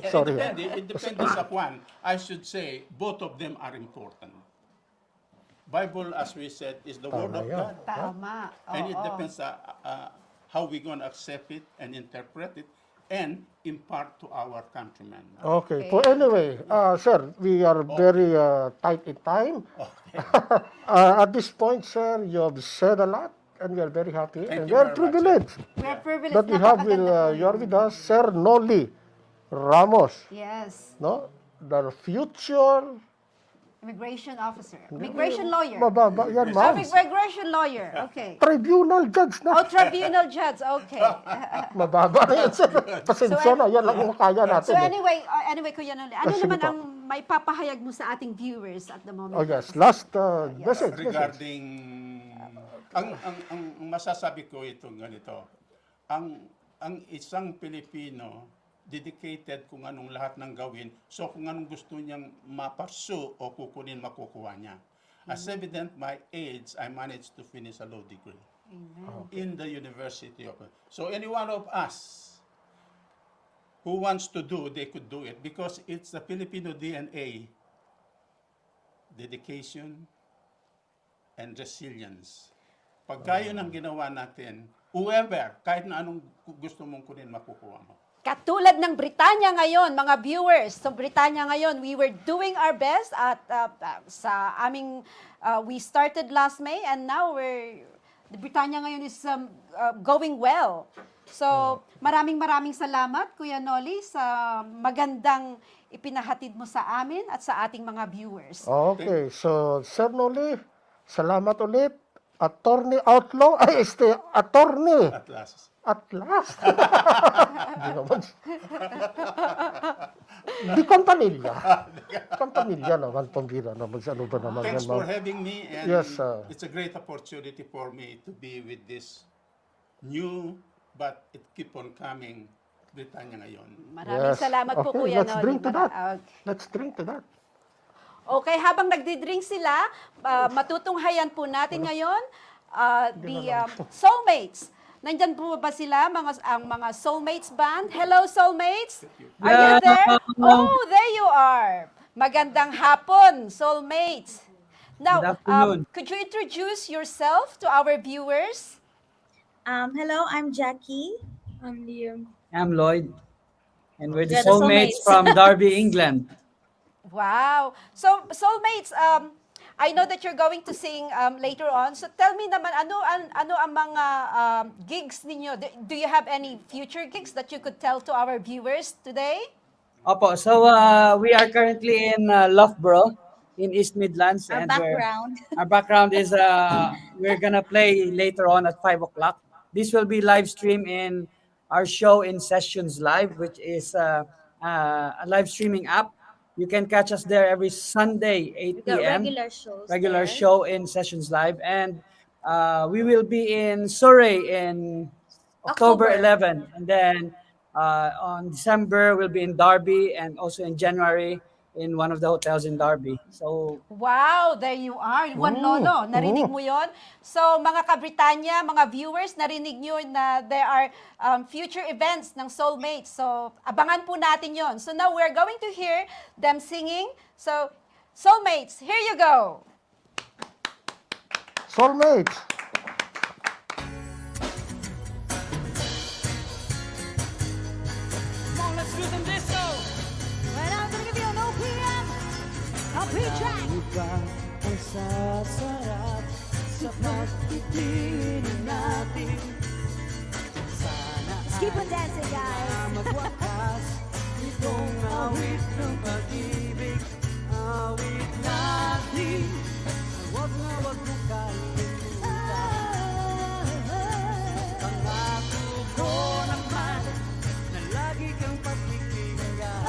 Sorry. It depends upon, I should say, both of them are important. Bible, as we said, is the word of God. Tama. And it depends how we're going to accept it and interpret it and impart to our countrymen. Okay. So anyway, sir, we are very tight in time. At this point, sir, you have said a lot, and we are very happy, and you we are very much, privileged We are privileged. that we have Napakaganda po you are with us, Sir Noli Ramos, Yes. no, the future. Immigration officer. Immigration lawyer. Mababa yan, ma'am. Immigration lawyer. Okay. Tribunal judge na. Tribunal judge. Okay. Mababa na yan, sir. Pasensya na, yan lang ang kaya natin. So eh. anyway, Kuya Noli, ano Sige naman po. ang may papahayag mo sa ating viewers at the moment? Oh yes, last message. Regarding, ang masasabi ko itong ganito, ang isang Pilipino, dedicated kung anong lahat ng gawin. So kung anong gusto niyang maparsu o kukunin, makukuha niya. As evident, my age, I managed to finish a law degree in the University of. So any one of us who wants to do, they could do it because it's the Filipino DNA, dedication and resilience. Pagka yun ang ginawa natin, whoever, kahit na anong gusto mong kunin, makukuha mo. Katulad ng Britanya Ngayon, mga viewers, so Britanya Ngayon, we were doing our best at sa aming, we started last May and now the Britanya Ngayon is going well. So, maraming salamat, Kuya Noli, sa magandang ipinahatid mo sa amin at sa ating mga viewers. Okay, so Sir Noli, salamat ulit. Attorney Outlaw, attorney. At last. At last. Hindi naman. Di Campanilla. Campanilla naman, pambira naman. Ano ba naman Thanks yan, for ma'am? having me, and Yes, it's a great opportunity for me to be with this new, but it keep on coming, Britanya Ngayon. Maraming Yes. salamat po, Okay, Kuya let's drink to that. Okay. Let's drink to that. Okay, habang nagdi-drink sila, matutunghayan po natin ngayon soulmates. Nandyan po ba sila, ang mga soulmates band? Hello, soulmates? Are you there? Oh, there you are. Magandang hapon, soulmates. Now, could you introduce yourself to our viewers? Hello, I'm Jackie. I'm Liam. I'm Lloyd, and we're the We're the soulmates soulmates. from Derby, England. Wow. So, soulmates, I know that you're going to sing later on. So, tell me naman, ano ang mga gigs ninyo? Do you have any future gigs that you could tell to our viewers today? Opo, so we are currently in Loughborough in East Midlands. Our and background. Our background is we're gonna play later on at 5 o'clock. This will be live stream in our show in Sessions Live, which is a live streaming app. You can catch us there every Sunday, 8 We got p.m. regular shows. Regular there. show in Sessions Live. And we will be in Surrey in October 11. And then on December, we'll be in Derby, and also in January in one of the hotels in Derby. So, Wow, there you are. Juan Lolo, narinig mo yon? So, mga ka-Britanya, mga viewers, narinig nyo na there are future events ng Soulmates. So, abangan po natin yon. So, now we're going to hear them singing. So, Soulmates, here you go. Soulmates. Ang sasarap sa pagtitingin natin. Sana Keep on dancing, guys. magwakas itong awit ng pag-ibig. Awit natin, wag mong kalimutan. Pangako ko naman na lagi kang papikinggan.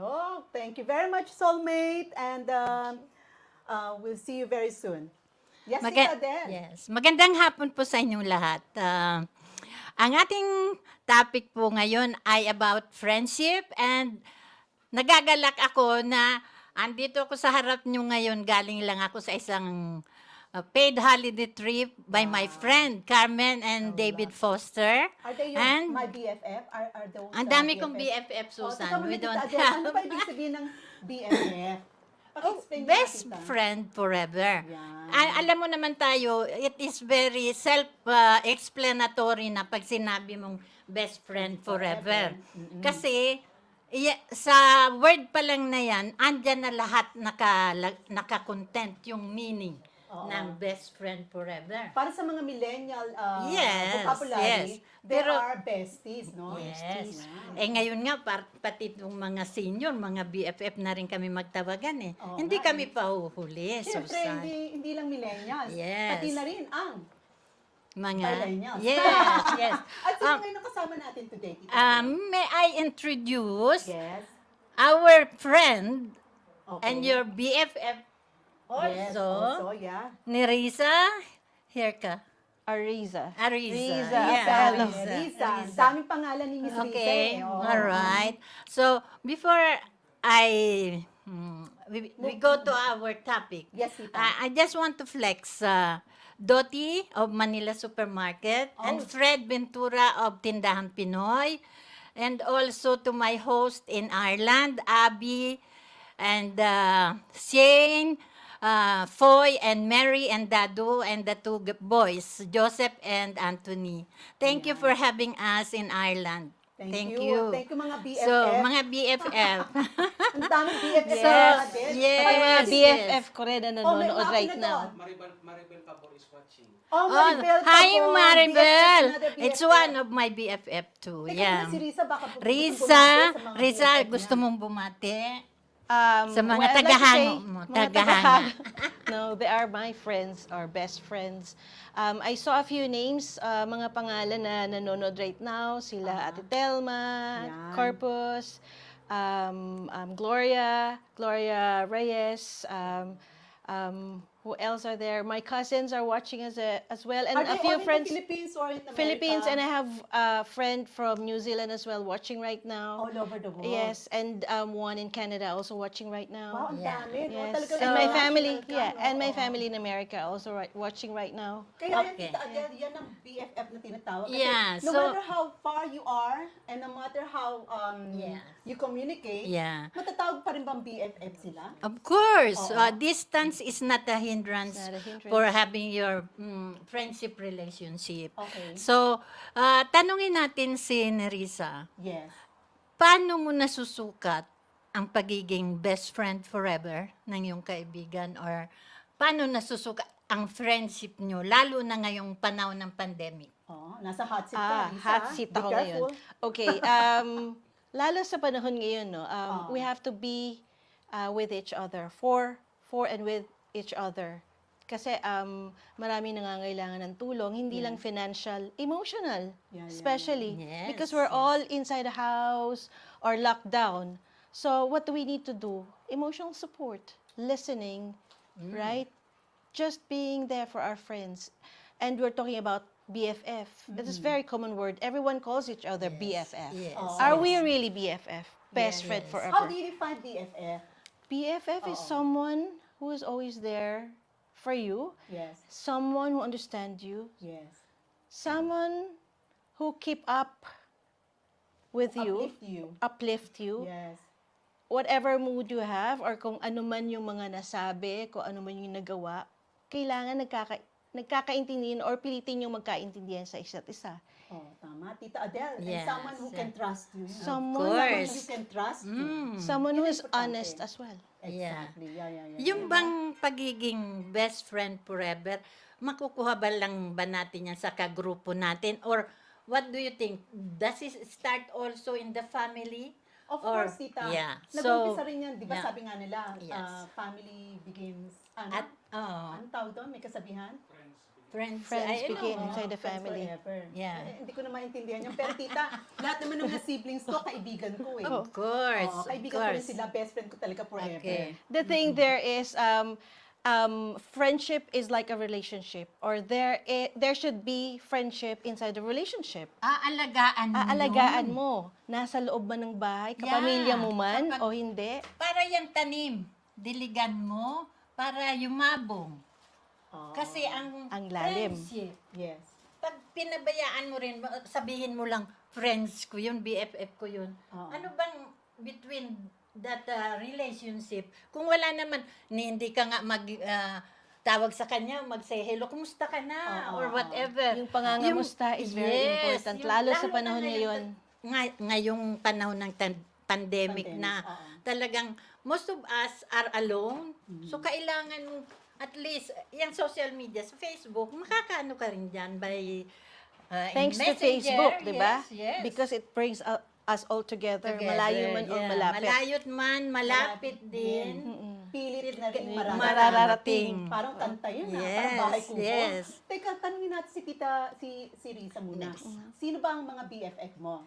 Oh, thank you very much, soulmate, and we'll see you very soon. Yes, Tita Adele. Yes. Magandang hapon po sa inyong lahat. Ang ating topic po ngayon ay about friendship, and nagagalak ako na andito ako sa harap nyo ngayon. Galing lang ako sa isang paid holiday trip by my friend Carmen and David Foster. Are they And my BFF? Are those ang dami kong BFF, Susan. Teka muna, We Tita don't Adele, have. ano ba ibig sabihin ng BFF? Paki-explain niyo Best na, Tita. friend forever. Yan. Alam mo naman tayo, it is very self-explanatory na pag sinabi mong best friend forever. Kasi sa word pa lang na yan, andyan na lahat naka-content yung meaning ng best friend forever. Para sa mga millennial Yes, vocabulary, yes. they Pero- are besties, no? Yes. Yan. Ngayon nga, pati itong mga senior, mga BFF na rin kami magtawagan eh. Oo Hindi nga, kami pahuhuli, Siyempre, Susan. hindi lang millennials. Yes. Pati na rin ang Mga, millennials. yes. At sino ngayon ang kasama natin today, Tita? May I introduce Yes. our friend Okay. and your BFF Yes, also, also, yeah. ni Rizza. Here ka. Ariza. Ariza. Yeah, Rizza. Daming pangalan ni Miss Rizza. Okay, eh. Oo. all right. So, before we go to our topic, Yes, Tita. I just want to flex Dottie of Manila Supermarket and Fred Ventura of Tindahan Pinoy, and also to my host in Ireland, Abby, and Shane, Foy, and Mary, and Dadu, and the two boys, Joseph and Anthony. Thank you for having us in Ireland. Thank you. Thank you, mga BFF. So, mga BFF. Ang daming BFF So, natin. yes, BFF ko rin na may nanonood mga right na now. doon. Maribel Pabor is watching. Oh, Oh, Maribel hi, Pabor. Maribel. BFF, another It's BFF. one of my BFF too. Teka Yeah. muna, si Rizza, baka gusto Rizza, bumati sa mga Rizza, BFF gusto niya. mong bumati? Well, Sa mga I'd like to tagahanga say, mo, mga tagahanga. No, they are my friends or best friends. I saw a few names, mga pangalan na nanonood right now. Sila Ate Telma, Yan. Corpus, Gloria Reyes, who else are there? My cousins are watching as well, and Are a they few all in friends. the Philippines or in America? Philippines, and I have a friend from New Zealand as well watching right now. All over the world. Yes, and one in Canada also watching right Wow, now. ang dami. No? Yes, Talagang and my international family, ka, yeah, no? and my Oo. family in America also watching right now. Kaya Okay. yan, Tita Adele, yan ang BFF na tinatawag. Kasi Yeah, no so- matter how far you are, and no matter how Yeah. you communicate, Yeah. matatawag pa rin bang BFF sila? Of course, Oo. distance is not a hindrance, Not a hindrance. for having your friendship relationship. Okay. So, tanungin natin si Nerissa, Yes. paano mo nasusukat ang pagiging best friend forever ng iyong kaibigan, or paano nasusukat ang friendship nyo, lalo na ngayong panahon ng pandemic? Oh, nasa hot seat ka, Lisa. Hot seat Be ako careful. ngayon. Okay, lalo sa panahon ngayon, no, we have to be with each other, for and with each other. Kasi marami nangangailangan ng tulong, hindi lang financial, emotional, Yeah, especially. Yes, Because we're yes. all inside the house or locked down. So what do we need to do? Emotional support, listening, right? Just being there for our friends. And we're talking about BFF. That is very common word. Everyone calls each other BFF. Yes. Are we really BFF? Best friend forever. How do you define BFF? BFF is someone who is always there for you, Yes. someone who understands you, Yes. someone who keep up with you, Uplift you. uplift you, Yes. whatever mood you have, or kung ano man yung mga nasabi, kung ano man yung nagawa, kailangan nagkakaintindihan or pilitin yung magkaintindihan sa isa't isa. Oh, tama. Tita Adele. Yes, And someone who can trust you. Someone, course. Someone who can trust you. someone who Yun is importante. honest as well. Exactly. Yeah. Yung bang pagiging best friend forever, makukuha ba lang ba natin yan sa kagrupo natin? Or what do you think? Does it start also in the family? Of Or- course, Tita. yeah. Nag-umpisa So, rin yan. Di ba yeah. sabi nga nila, Yes. family begins, At, oh, anong tawag doon? May kasabihan? Friends begin ano, inside the family. Yeah. Hindi ko na maintindihan yun. Pero tita, lahat naman ng mga siblings ko, kaibigan ko eh. Of course, Oo, kaibigan ko rin sila, best friend ko talaga forever. Okay. The thing there is, friendship is like a relationship, or there should be friendship inside the relationship. Aalagaan mo Aalagaan yun. mo. Nasa loob man ng bahay, Yeah. kapamilya mo man Kapag- o hindi. Para yung tanim, diligan mo para yumabong. Kasi Ang lalim. friendship, Yes. pag pinabayaan mo rin, sabihin mo lang, friends ko yun, BFF ko yun. Ano bang between that relationship? Kung wala naman, hindi ka nga tawag sa kanya, mag-say hello, kumusta ka na, or whatever. Yung pangangamusta is very important, lalo sa panahon na ngayon. Ngayong panahon ng pandemic na talagang most of us are alone. So, kailangan mo, at least, yung social media, sa Facebook, makakaano ka rin dyan by Thanks to Messenger. Facebook, di ba? Yes. Because it brings us all together, malayo man o yeah. malapit. Malayot man, malapit din. Pilit na rin Mararating. Parang kanta yun Yes, parang bahay kubo. yes. Teka, tanungin natin si tita, si Rizza muna. Sino ba ang mga BFF mo?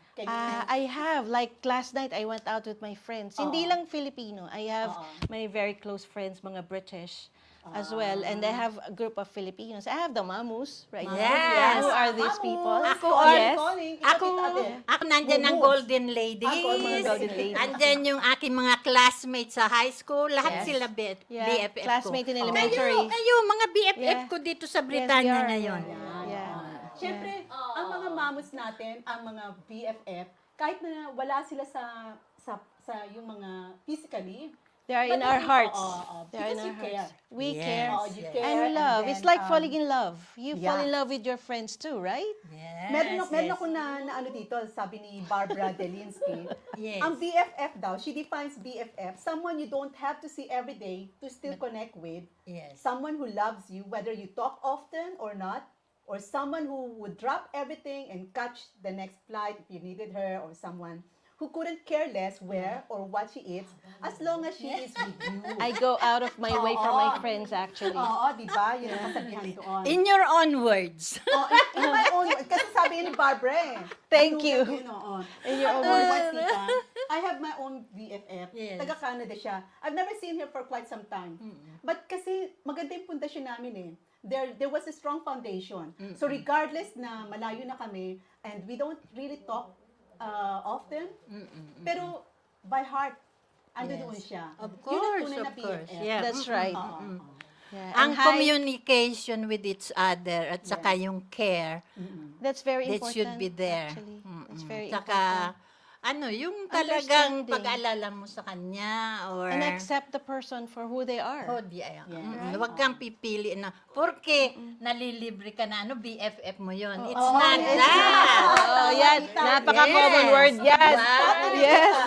I have, like last night, I went out with my friends. Hindi lang Filipino. I have my very close friends, mga British as well. And I have a group of Filipinos. I have the mamus right now. Yes. Who are these people? Ako nandyan ang Golden Ladies. mga Golden Ladies. Andyan yung aking mga classmates sa high school. Lahat Yes. sila BFF ko. Classmate in elementary. Kayo, mga BFF ko dito sa Britanya Yes, we are. ngayon. Yeah. Siyempre, ang mga mamos natin, ang mga BFF, kahit na wala sila sa yung mga physically, They are in but our they- hearts. because They are in you our care. hearts. We Yes, care. You yes. care. And we love. It's then, like falling in love. You fall yeah. in love with your friends too, right? Yes, Meron ako na ano dito, sabi ni Barbara Delinsky. Yes. Ang BFF daw, she defines BFF, someone you don't have to see every day to still connect with. Yes. Someone who loves you, whether you talk often or not, or someone who would drop everything and catch the next flight if you needed her, or someone who couldn't care less where or what she eats as long as she is with you. I go out of my way for my friends, actually. Oo, di ba? Yun ang kasabihan doon. In your own words. In my own, kasi sabi ni Barbara eh. Thank you. In your own words, tita. I have my own BFF. Yes. Taga-Canada siya. I've never seen her for quite some time. But kasi maganda yung pundasyon namin eh. There was a strong foundation. So regardless na malayo na kami and we don't really talk often, pero by heart, ando doon siya. Of Yun ang course, tunay na of course. BFF. Yeah. That's right. Yeah. Ang And communication with each other at saka yung care, that's very that important. should be there. Actually. It's very Saka, important. yung talagang Understanding. pag-alala mo sa kanya or And accept the person for who they are. Oh, Huwag kang pipili na, porque nalilibre ka na, BFF mo yon. It's not that. Oh, yan. Napaka-common Yes. word yan. Wow.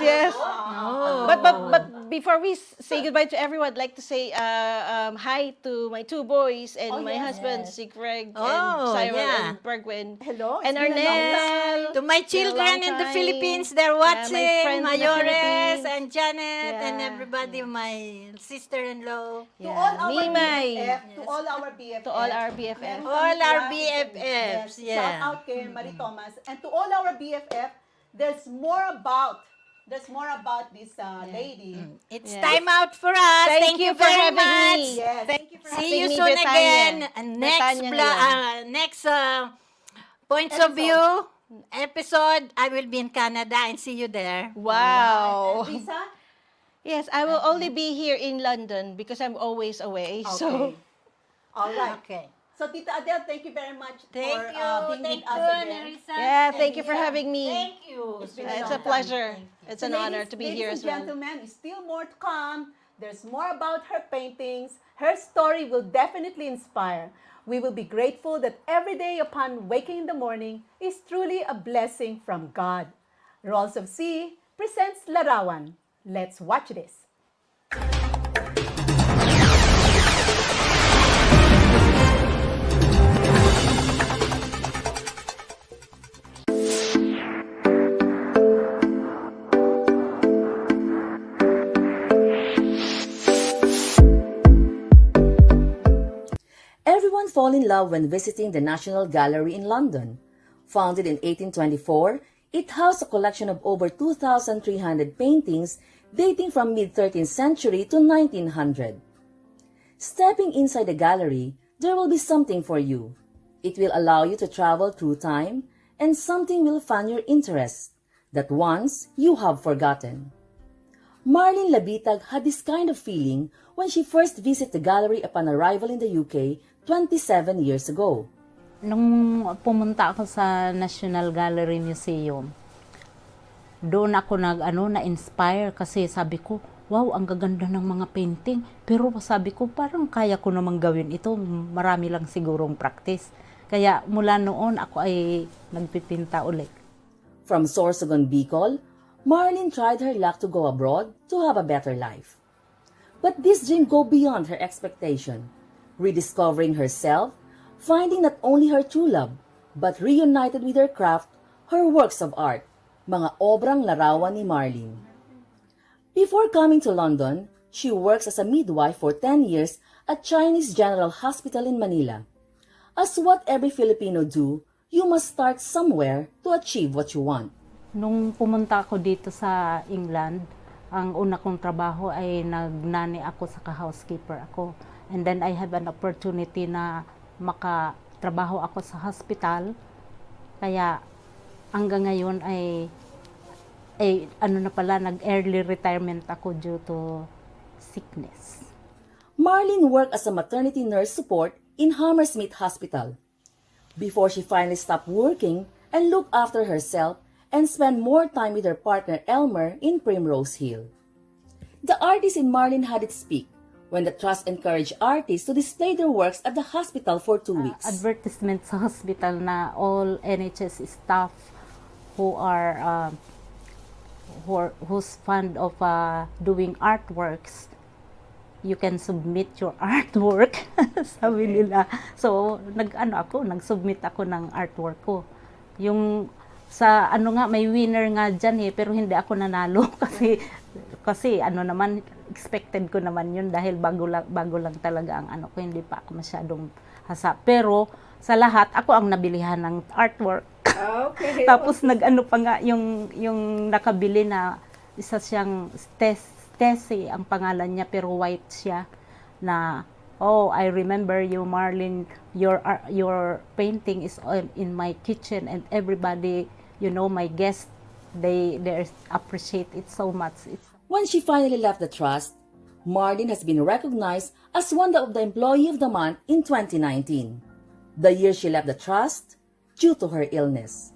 Yes. No. But before we say goodbye to everyone, I'd like to say hi to my two boys and my husband, si Greg and Oh, Cyril yeah. and Bergwin. Hello? And It's been a long Arnel. To my children in the Philippines, they're watching, friends in the Mayores Philippines. and Janet and Yeah. everybody, my sister-in-law. To all our Mimay. BFF, to all our BFF. To all our BFF. Meron All kami our class, BFFs, yes. yeah. Shout out kay Marie Thomas. And to all our BFF, there's more about this lady. It's Yes. time out for us. Thank you for very having much. me. Yes. Thank you for See having you me, soon Britanya. again. And Britanya next points of view episode, I will be in Canada and see you there. Wow. Rizza? Yes, I will only be here in London because I'm always away. So Okay. All right. Okay. So, Tita Adele, thank you very much Thank for you. being Thank with us you, again. Nerissa. yeah, thank you for having me. Thank you. It's been It's long a pleasure. time. It's So, an honor to be here ladies as and well. gentlemen, still more to come. There's more about her paintings. Her story will definitely inspire. We will be grateful that every day upon waking in the morning is truly a blessing from God. Rolls of Sea presents Larawan. Let's watch this. Everyone fall in love when visiting the National Gallery in London. Founded in 1824, it housed a collection of over 2,300 paintings dating from mid-13th century to 1900. Stepping inside the gallery, there will be something for you. It will allow you to travel through time, and something will fan your interest that once you have forgotten. Marlene Labitag had this kind of feeling when she first visited the gallery upon arrival in the UK 27 years ago. Nung pumunta ako sa National Gallery Museum, doon ako na-inspire kasi sabi ko, wow, ang gaganda ng mga painting. Pero sabi ko, parang kaya ko namang gawin ito. Marami lang sigurong practice. Kaya mula noon ako ay nagpipinta ulit. From Sorsogon, Bicol, Marlene tried her luck to go abroad to have a better life. But this dream go beyond her expectation, rediscovering herself, finding not only her true love, but reunited with her craft, her works of art, mga obrang larawan ni Marlene. Before coming to London, she works as a midwife for 10 years at Chinese General Hospital in Manila. As what every Filipino do, you must start somewhere to achieve what you want. Nung pumunta ako dito sa England, ang una kong trabaho ay nagnani ako sa housekeeper ako. And then I have an opportunity na makatrabaho ako sa hospital. Kaya hanggang ngayon ay nag-early retirement ako due to sickness. Marlene worked as a maternity nurse support in Hammersmith Hospital before she finally stopped working and looked after herself and spent more time with her partner Elmer in Primrose Hill. The artist in Marlene had its peak when the trust encouraged artists to display their works at the hospital for 2 weeks. Advertisement sa hospital na all NHS staff who's fond of doing artworks, you can submit your artwork, sabi nila. So, nag-submit ako ng artwork ko. Yung sa may winner nga dyan pero hindi ako nanalo kasi naman, expected ko naman yun dahil bago lang talaga ang ko, hindi pa ako masyadong hasa. Pero, sa lahat, ako ang nabilihan ng artwork. Okay. Tapos pa nga yung nakabili na isa siyang Tessie ang pangalan niya pero white siya na I remember you Marlene, your painting is in my kitchen and everybody, my guests, they appreciate it so much. When she finally left the trust, Marlene has been recognized as one of the Employee of the Month in 2019. The year she left the trust due to her illness.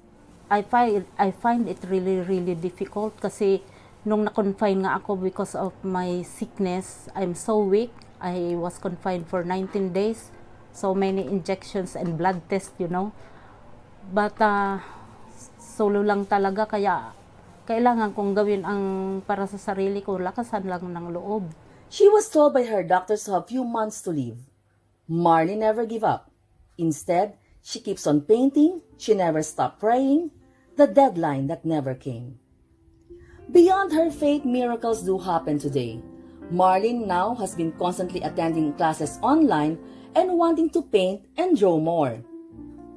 I find it really, really difficult kasi nung na-confine nga ako because of my sickness, I'm so weak. I was confined for 19 days, so many injections and blood tests, But solo lang talaga, kaya kailangan kong gawin ang para sa sarili ko, lakasan lang ng loob. She was told by her doctors to have few months to live. Marlene never give up. Instead, she keeps on painting, she never stopped praying, the deadline that never came. Beyond her faith, miracles do happen today. Marlene now has been constantly attending classes online and wanting to paint and draw more.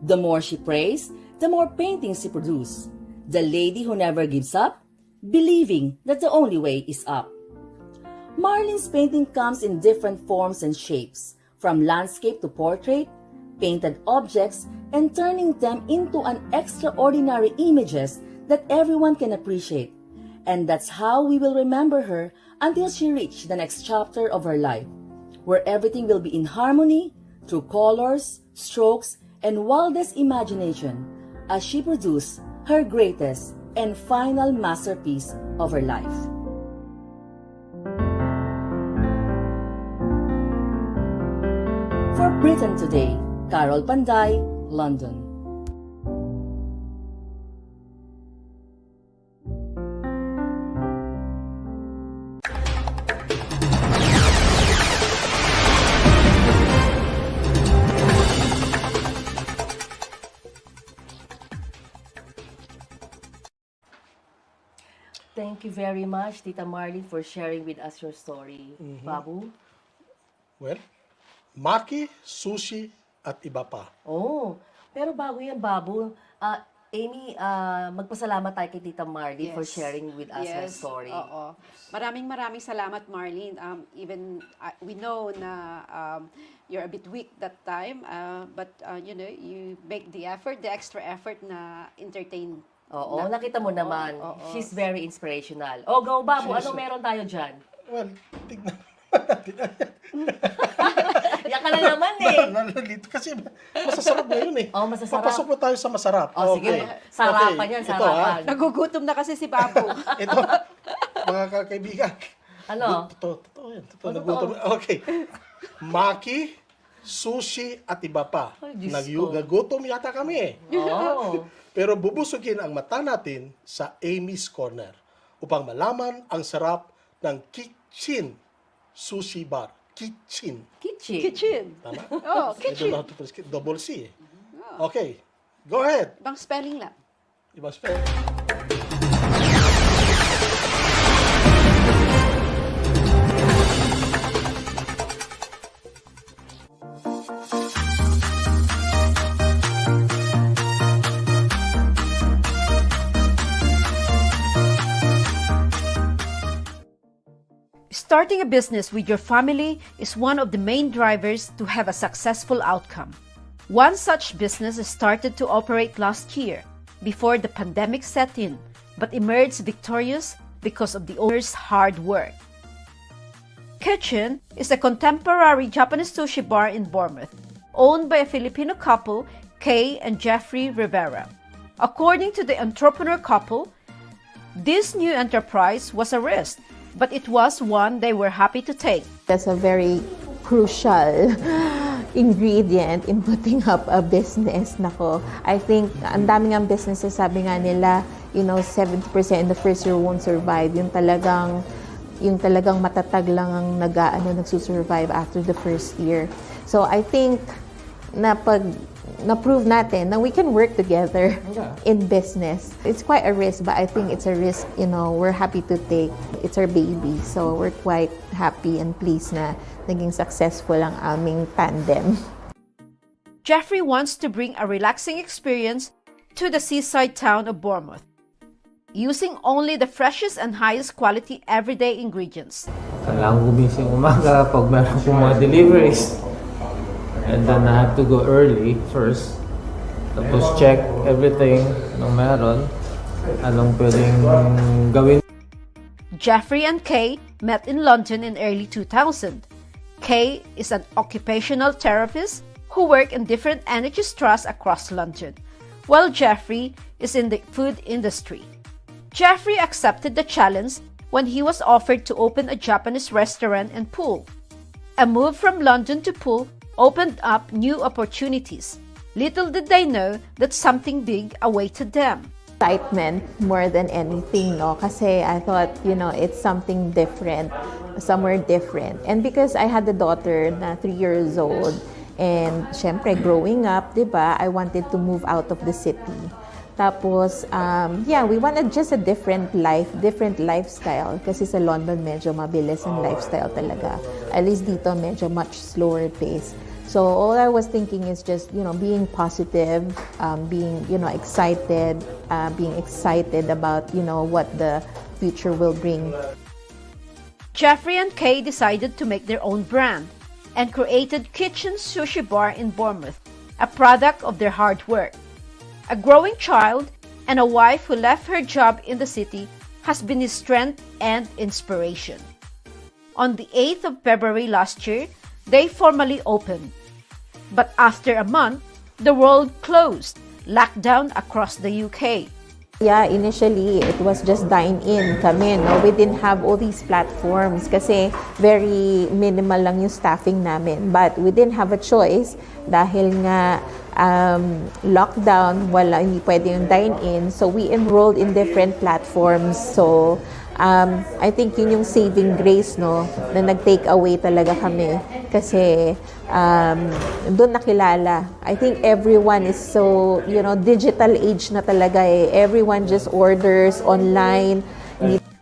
The more she prays, the more paintings she produces. The lady who never gives up, believing that the only way is up. Marlene's painting comes in different forms and shapes, from landscape to portrait, painted objects, and turning them into an extraordinary images that everyone can appreciate. And that's how we will remember her until she reaches the next chapter of her life, where everything will be in harmony through colors, strokes, and wildest imagination as she produces her greatest and final masterpiece of her life. For Britain Today, Carol Panday, London. Thank you very much, Tita Marlene, for sharing with us your story. Babu? Well, Maki Sushi at iba pa. Oh, pero bago yan, Babu, Amy, magpasalamat tayo kay Tita Marlene for sharing with us her story. Oo. Maraming salamat, Marlene. Even we know na you're a bit weak that time, but you know, you make the effort, the extra effort na entertain. Oo, nakita mo naman. She's very inspirational. Oh, go, Babu. Ano meron tayo dyan? Well, tignan Yan ka na naman Nalilito kasi masasarap ngayon eh. Oh, masasarap. Papasok po tayo sa masarap. Oh, sige. Sarapan yan, Ito, sarapan. Nagugutom na kasi si Babu. Ito, mga kaibigan. Ano? Totoo yan. Nagutom. Okay. Maki, sushi, at iba pa. Ay, Diyos ko. Nagutom yata kami eh. Oh. Pero bubusugin ang mata natin sa Amy's Corner upang malaman ang sarap ng Ki-cchin Sushi Bar. Ki-cchin. Kitchen. Tama? Oh, I don't know how to pronounce it. Double C eh. Okay. Go ahead. Ibang spelling lang. Ibang spell. Starting a business with your family is one of the main drivers to have a successful outcome. One such business started to operate last year before the pandemic set in, but emerged victorious because of the owner's hard work. Ki-cchin is a contemporary Japanese sushi bar in Bournemouth, owned by a Filipino couple, Kay and Jeffrey Rivera. According to the entrepreneur couple, this new enterprise was a risk, but it was one they were happy to take. That's a very crucial ingredient in putting up a business. Nako, I think ang daming ang businesses, sabi nga nila, 70% in the first year won't survive. Yung talagang matatag lang ang nagsusurvive after the first year. So I think na-prove natin that we can work together in business. It's quite a risk, but I think it's a risk, we're happy to take. It's our baby, so we're quite happy and pleased na naging successful ang aming tandem. Jeffrey wants to bring a relaxing experience to the seaside town of Bournemouth, using only the freshest and highest quality everyday ingredients. Kailangan gumising umaga pag meron pong mga deliveries. And then I have to go early first. Tapos check everything na meron. Anong pwedeng gawin. Jeffrey and Kay met in London in early 2000. Kay is an occupational therapist who works in different NHS trusts across London, while Jeffrey is in the food industry. Jeffrey accepted the challenge when he was offered to open a Japanese restaurant and pool. A move from London to Poole opened up new opportunities. Little did they know that something big awaited them. Excitement more than anything, no? Kasi I thought, it's something different, somewhere different. And because I had a daughter na 3 years old, and syempre growing up, diba, I wanted to move out of the city. Tapos, we wanted just a different lifestyle. Kasi sa London, medyo mabilis ang lifestyle talaga. At least dito, medyo much slower pace. So all I was thinking is just, being positive, being, excited, being excited about, what the future will bring. Jeffrey and Kay decided to make their own brand and created Ki-cchin Sushi Bar in Bournemouth, a product of their hard work. A growing child and a wife who left her job in the city has been his strength and inspiration. On the 8th of February last year, they formally opened. But after a month, the world closed, lockdown across the UK. Yeah, initially, it was just dine-in kami, no? We didn't have all these platforms kasi very minimal lang yung staffing namin. But we didn't have a choice dahil nga lockdown, hindi pwede yung dine-in. So we enrolled in different platforms. So I think yun yung saving grace, no, na nag-take away talaga kami kasi doon nakilala. I think everyone is so, digital age na talaga eh. Everyone just orders online.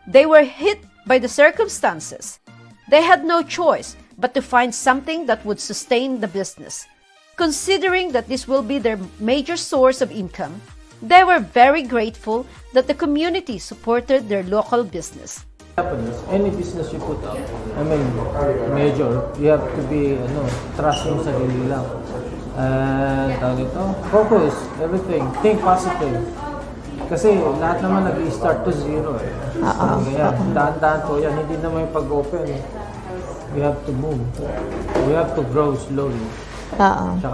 They were hit by the circumstances. They had no choice but to find something that would sustain the business. Considering that this will be their major source of income, they were very grateful that the community supported their local business. Japanese, any business you put up, I mean, major, you have to be, trust yung sarili lang. And, focus, everything, think positive. Kasi lahat naman nag-start to zero eh. Kaya, daan-daan po yan, hindi naman yung pag-open. We have to move. We have to grow slowly. Tsaka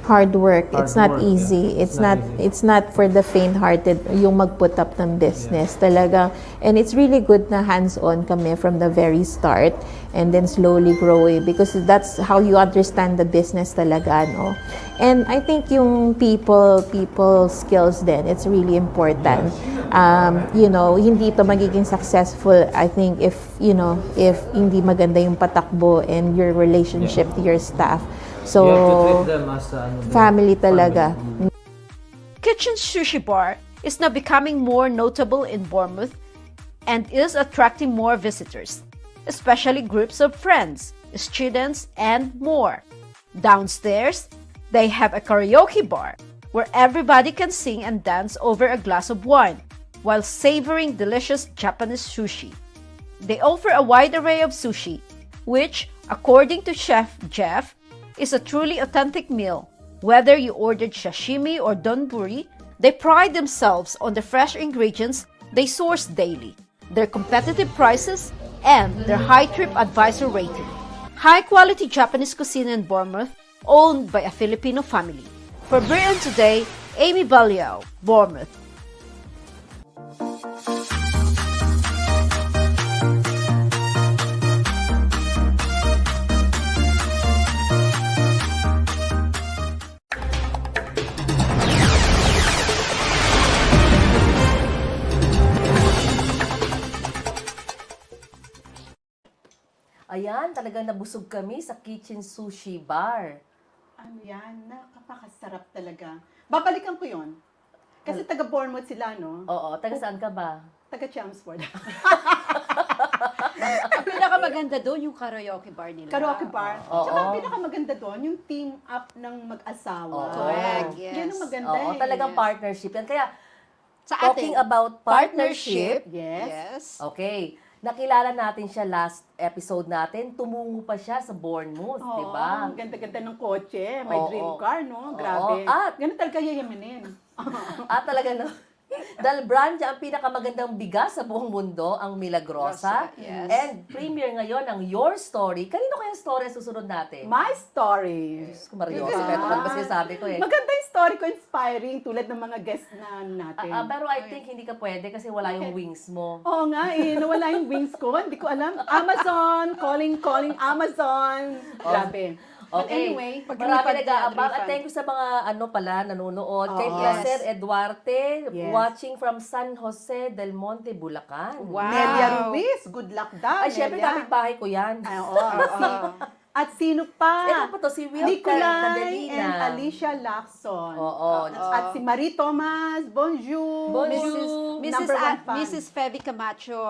hard work. Hard It's not work, easy. yeah. It's not for the faint-hearted yung mag-put up ng business talaga. And it's really good na hands-on kami from the very start and then slowly growing because that's how you understand the business talaga, no? And I think yung people skills din, it's really important. Hindi to magiging successful, I think, if hindi maganda yung patakbo and your relationship to your staff. So, you have to treat them as family talaga. Ki-cchin Sushi Bar is now becoming more notable in Bournemouth and is attracting more visitors, especially groups of friends, students, and more. Downstairs, they have a karaoke bar where everybody can sing and dance over a glass of wine while savoring delicious Japanese sushi. They offer a wide array of sushi, which, according to Chef Jeff, is a truly authentic meal. Whether you ordered sashimi or donburi, they pride themselves on the fresh ingredients they source daily, their competitive prices, and their high TripAdvisor rating. High-quality Japanese cuisine in Bournemouth, owned by a Filipino family. For Britain Today, Amy Baliao, Bournemouth. Ayan, talagang nabusog kami sa Ki-cchin Sushi Bar. Ano yan? Nakakasarap talaga. Babalikan ko yon. Kasi taga Bournemouth sila, no? Oo, taga saan ka ba? Taga Chelmsford. Ang pinakamaganda doon yung karaoke bar nila. Karaoke bar. Oo. Tsaka ang pinakamaganda doon, yung team up ng mag-asawa. Correct, yes. Yan ang maganda Oo, talagang partnership yan. Kaya, Sa talking atin, about partnership, Yes. okay, nakilala natin siya last episode natin, tumungo pa siya sa Bournemouth, di ba? Ang ganda-ganda ng kotse. May Oo. dream car, no? Grabe. At- Ganun talaga yayamanin. Talaga na. Dahil brand niya ang pinakamagandang bigas sa buong mundo, ang Milagrosa. Yes. And premiere ngayon ang Your Story. Kanino kaya story ang susunod natin? My story. Diyos ko, Mariosa, pero ano ba sinasabi ko eh. Maganda yung story ko, inspiring, tulad ng mga guests na natin. Pero I think hindi ka pwede kasi wala yung wings mo. Oo nga nawala yung wings ko. Hindi ko alam. Amazon, calling Amazon. Grabe. But Okay, anyway, marami nag-aabang at thank you sa mga nanonood. Kay Placer Eduarte, Yes. watching from San Jose del Monte, Bulacan. Wow. Nelia Ruiz, good luck daw. Ay, syempre, Nelia. kapitbahay ko yan. Ay, At sino pa? Ito pa to, si Will Nicolay Cadelina. and Alicia Lacson. Oo. At si Marie Thomas, bonjour. Bonjour. Number one fan. Mrs. Feby Camacho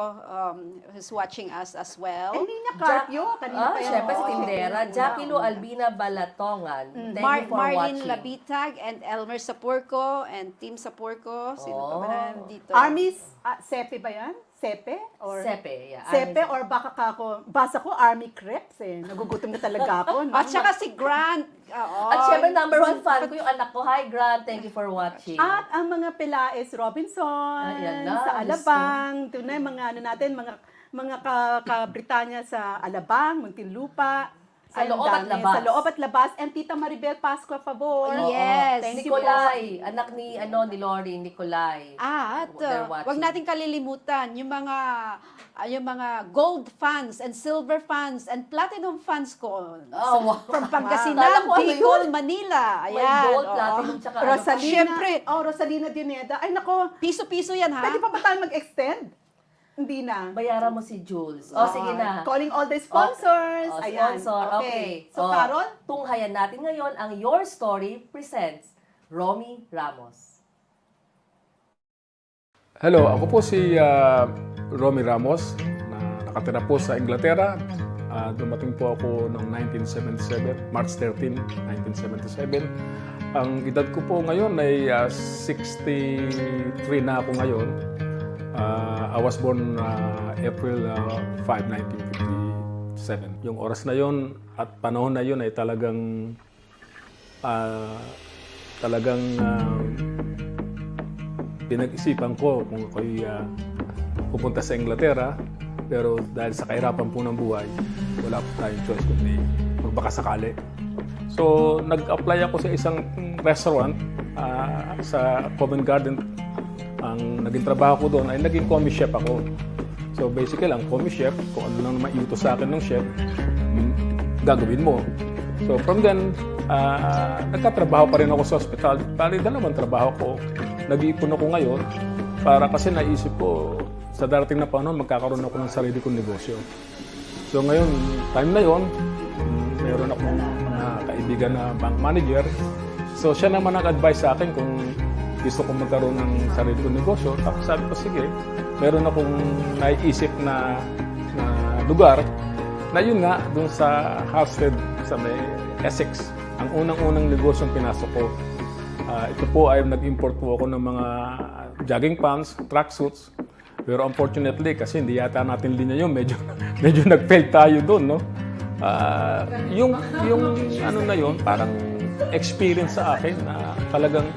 who's watching us as well. Ay, Nina Carpio. Kanina pa yan. Syempre si Oo, Tindera. syempre. Jackie Lu Albina Balatongan. Thank you for Marlene watching. Labitag and Elmer Sapurco and Team Sapurco. Sino pa ba nandito? Armies, Sepe ba yan? Sepe? Or Sepe, yeah. Sepe or baka basa ko Army Crepes eh. Nagugutom na talaga ako. No? At saka si Grant. At syempre, number one fan ko yung anak ko. Hi, Grant. Thank you for watching. At ang mga Pilaes Robinson, Ayan na, sa Alabang, ito na yung mga natin, mga ka-Britanya sa Alabang, Muntinlupa. Sa Ay, ang loob at dami. labas. Sa loob at labas. And Tita Maribel Pascua Favor. Yes. Thank you po. Nicolay. Anak ni Lori, Nicolay. At They're watching. wag natin kalilimutan yung mga gold fans and silver fans and platinum fans ko. Wow. From Kala Pangasinan, ko ano Bicol, yun? Manila. May Ayan. gold, oo. platinum, tsaka Rosalina. Siyempre. Rosalina Dioneda. Ay, nako. Piso-piso yan, ha? Pwede pa ba tayo mag-extend? Hindi na. Bayaran mo si Jules. Sige na. Calling all the sponsors. Ayan. Sponsor. Okay. So, Carol? Tunghayan natin ngayon ang Your Story presents Romy Ramos. Hello, ako po si Romy Ramos na nakatira po sa Inglaterra. Dumating po ako noong 1977, March 13, 1977. Ang edad ko po ngayon ay 63 na ako ngayon. I was born April 5, 1957. Yung oras na yon at panahon na yon ay talagang pinag-isipan ko kung ako'y pupunta sa Inglaterra. Pero dahil sa kahirapan po ng buhay, wala po tayong choice kundi magbakasakali. So, nag-apply ako sa isang restaurant sa Covent Garden. Ang naging trabaho ko doon ay naging commie chef ako. So, basically, ang commie chef, kung ano lang maiutos sa akin ng chef, gagawin mo. So, from then, nagkatrabaho pa rin ako sa hospital. Bali, dalawang trabaho ko. Nag-iipon ako ngayon para kasi naisip ko, sa darating na panahon, magkakaroon ako ng sarili kong negosyo. So ngayon, time na yon, meron akong kaibigan na bank manager. So siya naman nag-advise sa akin kung gusto kong magkaroon ng sarili kong negosyo. Tapos sabi ko, sige, meron akong naiisip na lugar na yun nga, dun sa Hampstead, sa may Essex. Ang unang-unang negosyong pinasok ko. Ito po ay nag-import po ako ng mga jogging pants, tracksuits. Pero unfortunately, kasi hindi yata natin linya yun, medyo nag-fail tayo doon, no? Yung ano na yun, parang experience sa akin na talagang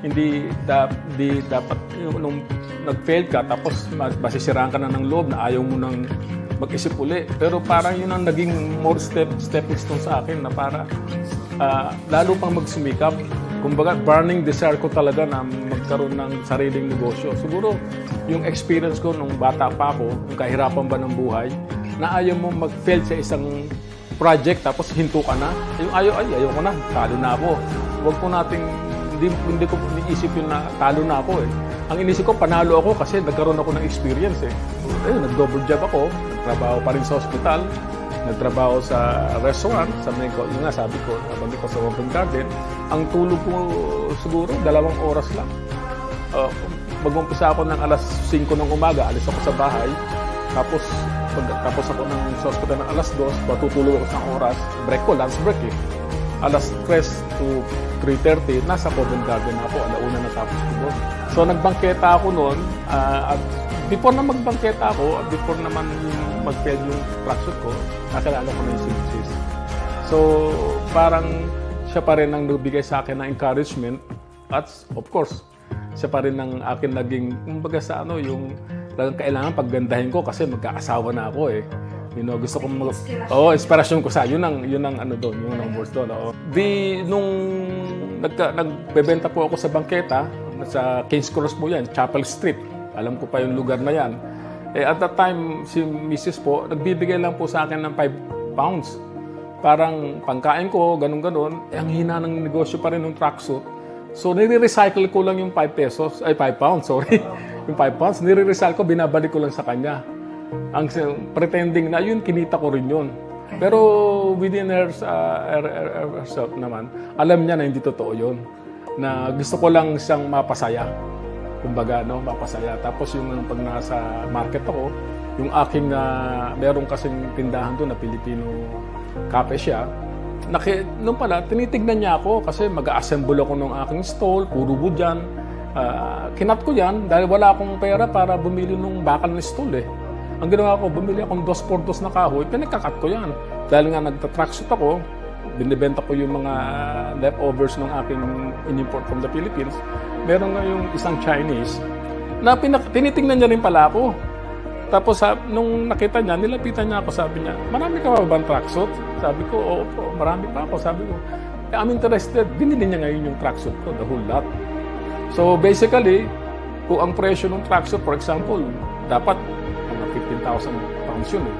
hindi dapat nung nag-fail ka, tapos masisiraan ka na ng loob na ayaw mo nang mag-isip uli. Pero parang yun ang naging more stepping stone sa akin na para lalo pang magsumikap. Kumbaga, burning desire ko talaga na magkaroon ng sariling negosyo. Siguro, yung experience ko nung bata pa ako, yung kahirapan ba ng buhay, na ayaw mo mag-fail sa isang project tapos hinto ka na. Yung ayaw ko na, talo na ako. Huwag ko nating, hindi ko iniisip yun na talo na ako eh. Ang inisip ko, panalo ako kasi nagkaroon ako ng experience eh. Ayun, nag-double job ako, nagtrabaho pa rin sa hospital, nagtrabaho sa restaurant, yung nga sabi ko, nabanggit ko sa Covent Garden. Ang tulog ko siguro 2 oras lang. Mag-umpisa ako ng alas 5 ng umaga, alis ako sa bahay. Tapos, pagkatapos ako ng hospital ng alas 2, matutulog ako sa oras. Break ko, lunch break eh. Alas 3 to 3:30, nasa Covent Garden ako, alauna natapos ko doon. So, nagbangketa ako noon, at before na magbangketa ako, before naman mag-fail yung tracksuit ko, nakilala ko na yung Simpsis. So, parang siya pa rin ang nagbigay sa akin ng encouragement at of course, siya pa rin ang akin naging, kumbaga sa yung kailangan paggandahin ko kasi magkaasawa na ako eh. You know, gusto kong inspirasyon ko sa yun ang doon, yun ang words doon. Nung nagbebenta po ako sa bangketa, sa King's Cross po yan, Chapel Street. Alam ko pa yung lugar na yan. At that time, si Mrs. po, nagbibigay lang po sa akin ng 5 pounds. Parang pangkain ko, ganun-ganun. Ang hina ng negosyo pa rin ng tracksuit. So, nire-recycle ko lang yung 5 pounds, sorry. Yung 5 pounds, nire-recycle ko, binabalik ko lang sa kanya. Ang pretending na yun, kinita ko rin yun. Pero within herself naman, alam niya na hindi totoo yun. Na gusto ko lang siyang mapasaya. Kumbaga, mapasaya. Tapos yung pag nasa market ako, yung aking meron kasing tindahan doon na Pilipino cafe siya. Nung pala, tinitignan niya ako kasi mag-assemble ako ng aking stall, puro wood yan. Kinat ko yan dahil wala akong pera para bumili ng bakal na stall eh. Ang ginawa ko, bumili akong 2x2 na kahoy, pinagkakat ko yan. Dahil nga nagtatracksuit ako, binibenta ko yung mga leftovers ng aking in-import from the Philippines. Meron nga yung isang Chinese na tinitingnan niya rin pala ako. Tapos nung nakita niya, nilapitan niya ako, sabi niya, marami ka ba bang tracksuit? Sabi ko, oo po, marami pa ako. Sabi ko, I'm interested. Binili niya ngayon yung tracksuit ko, the whole lot. So basically, kung ang presyo ng tracksuit, for example, dapat 15,000 pounds yun eh.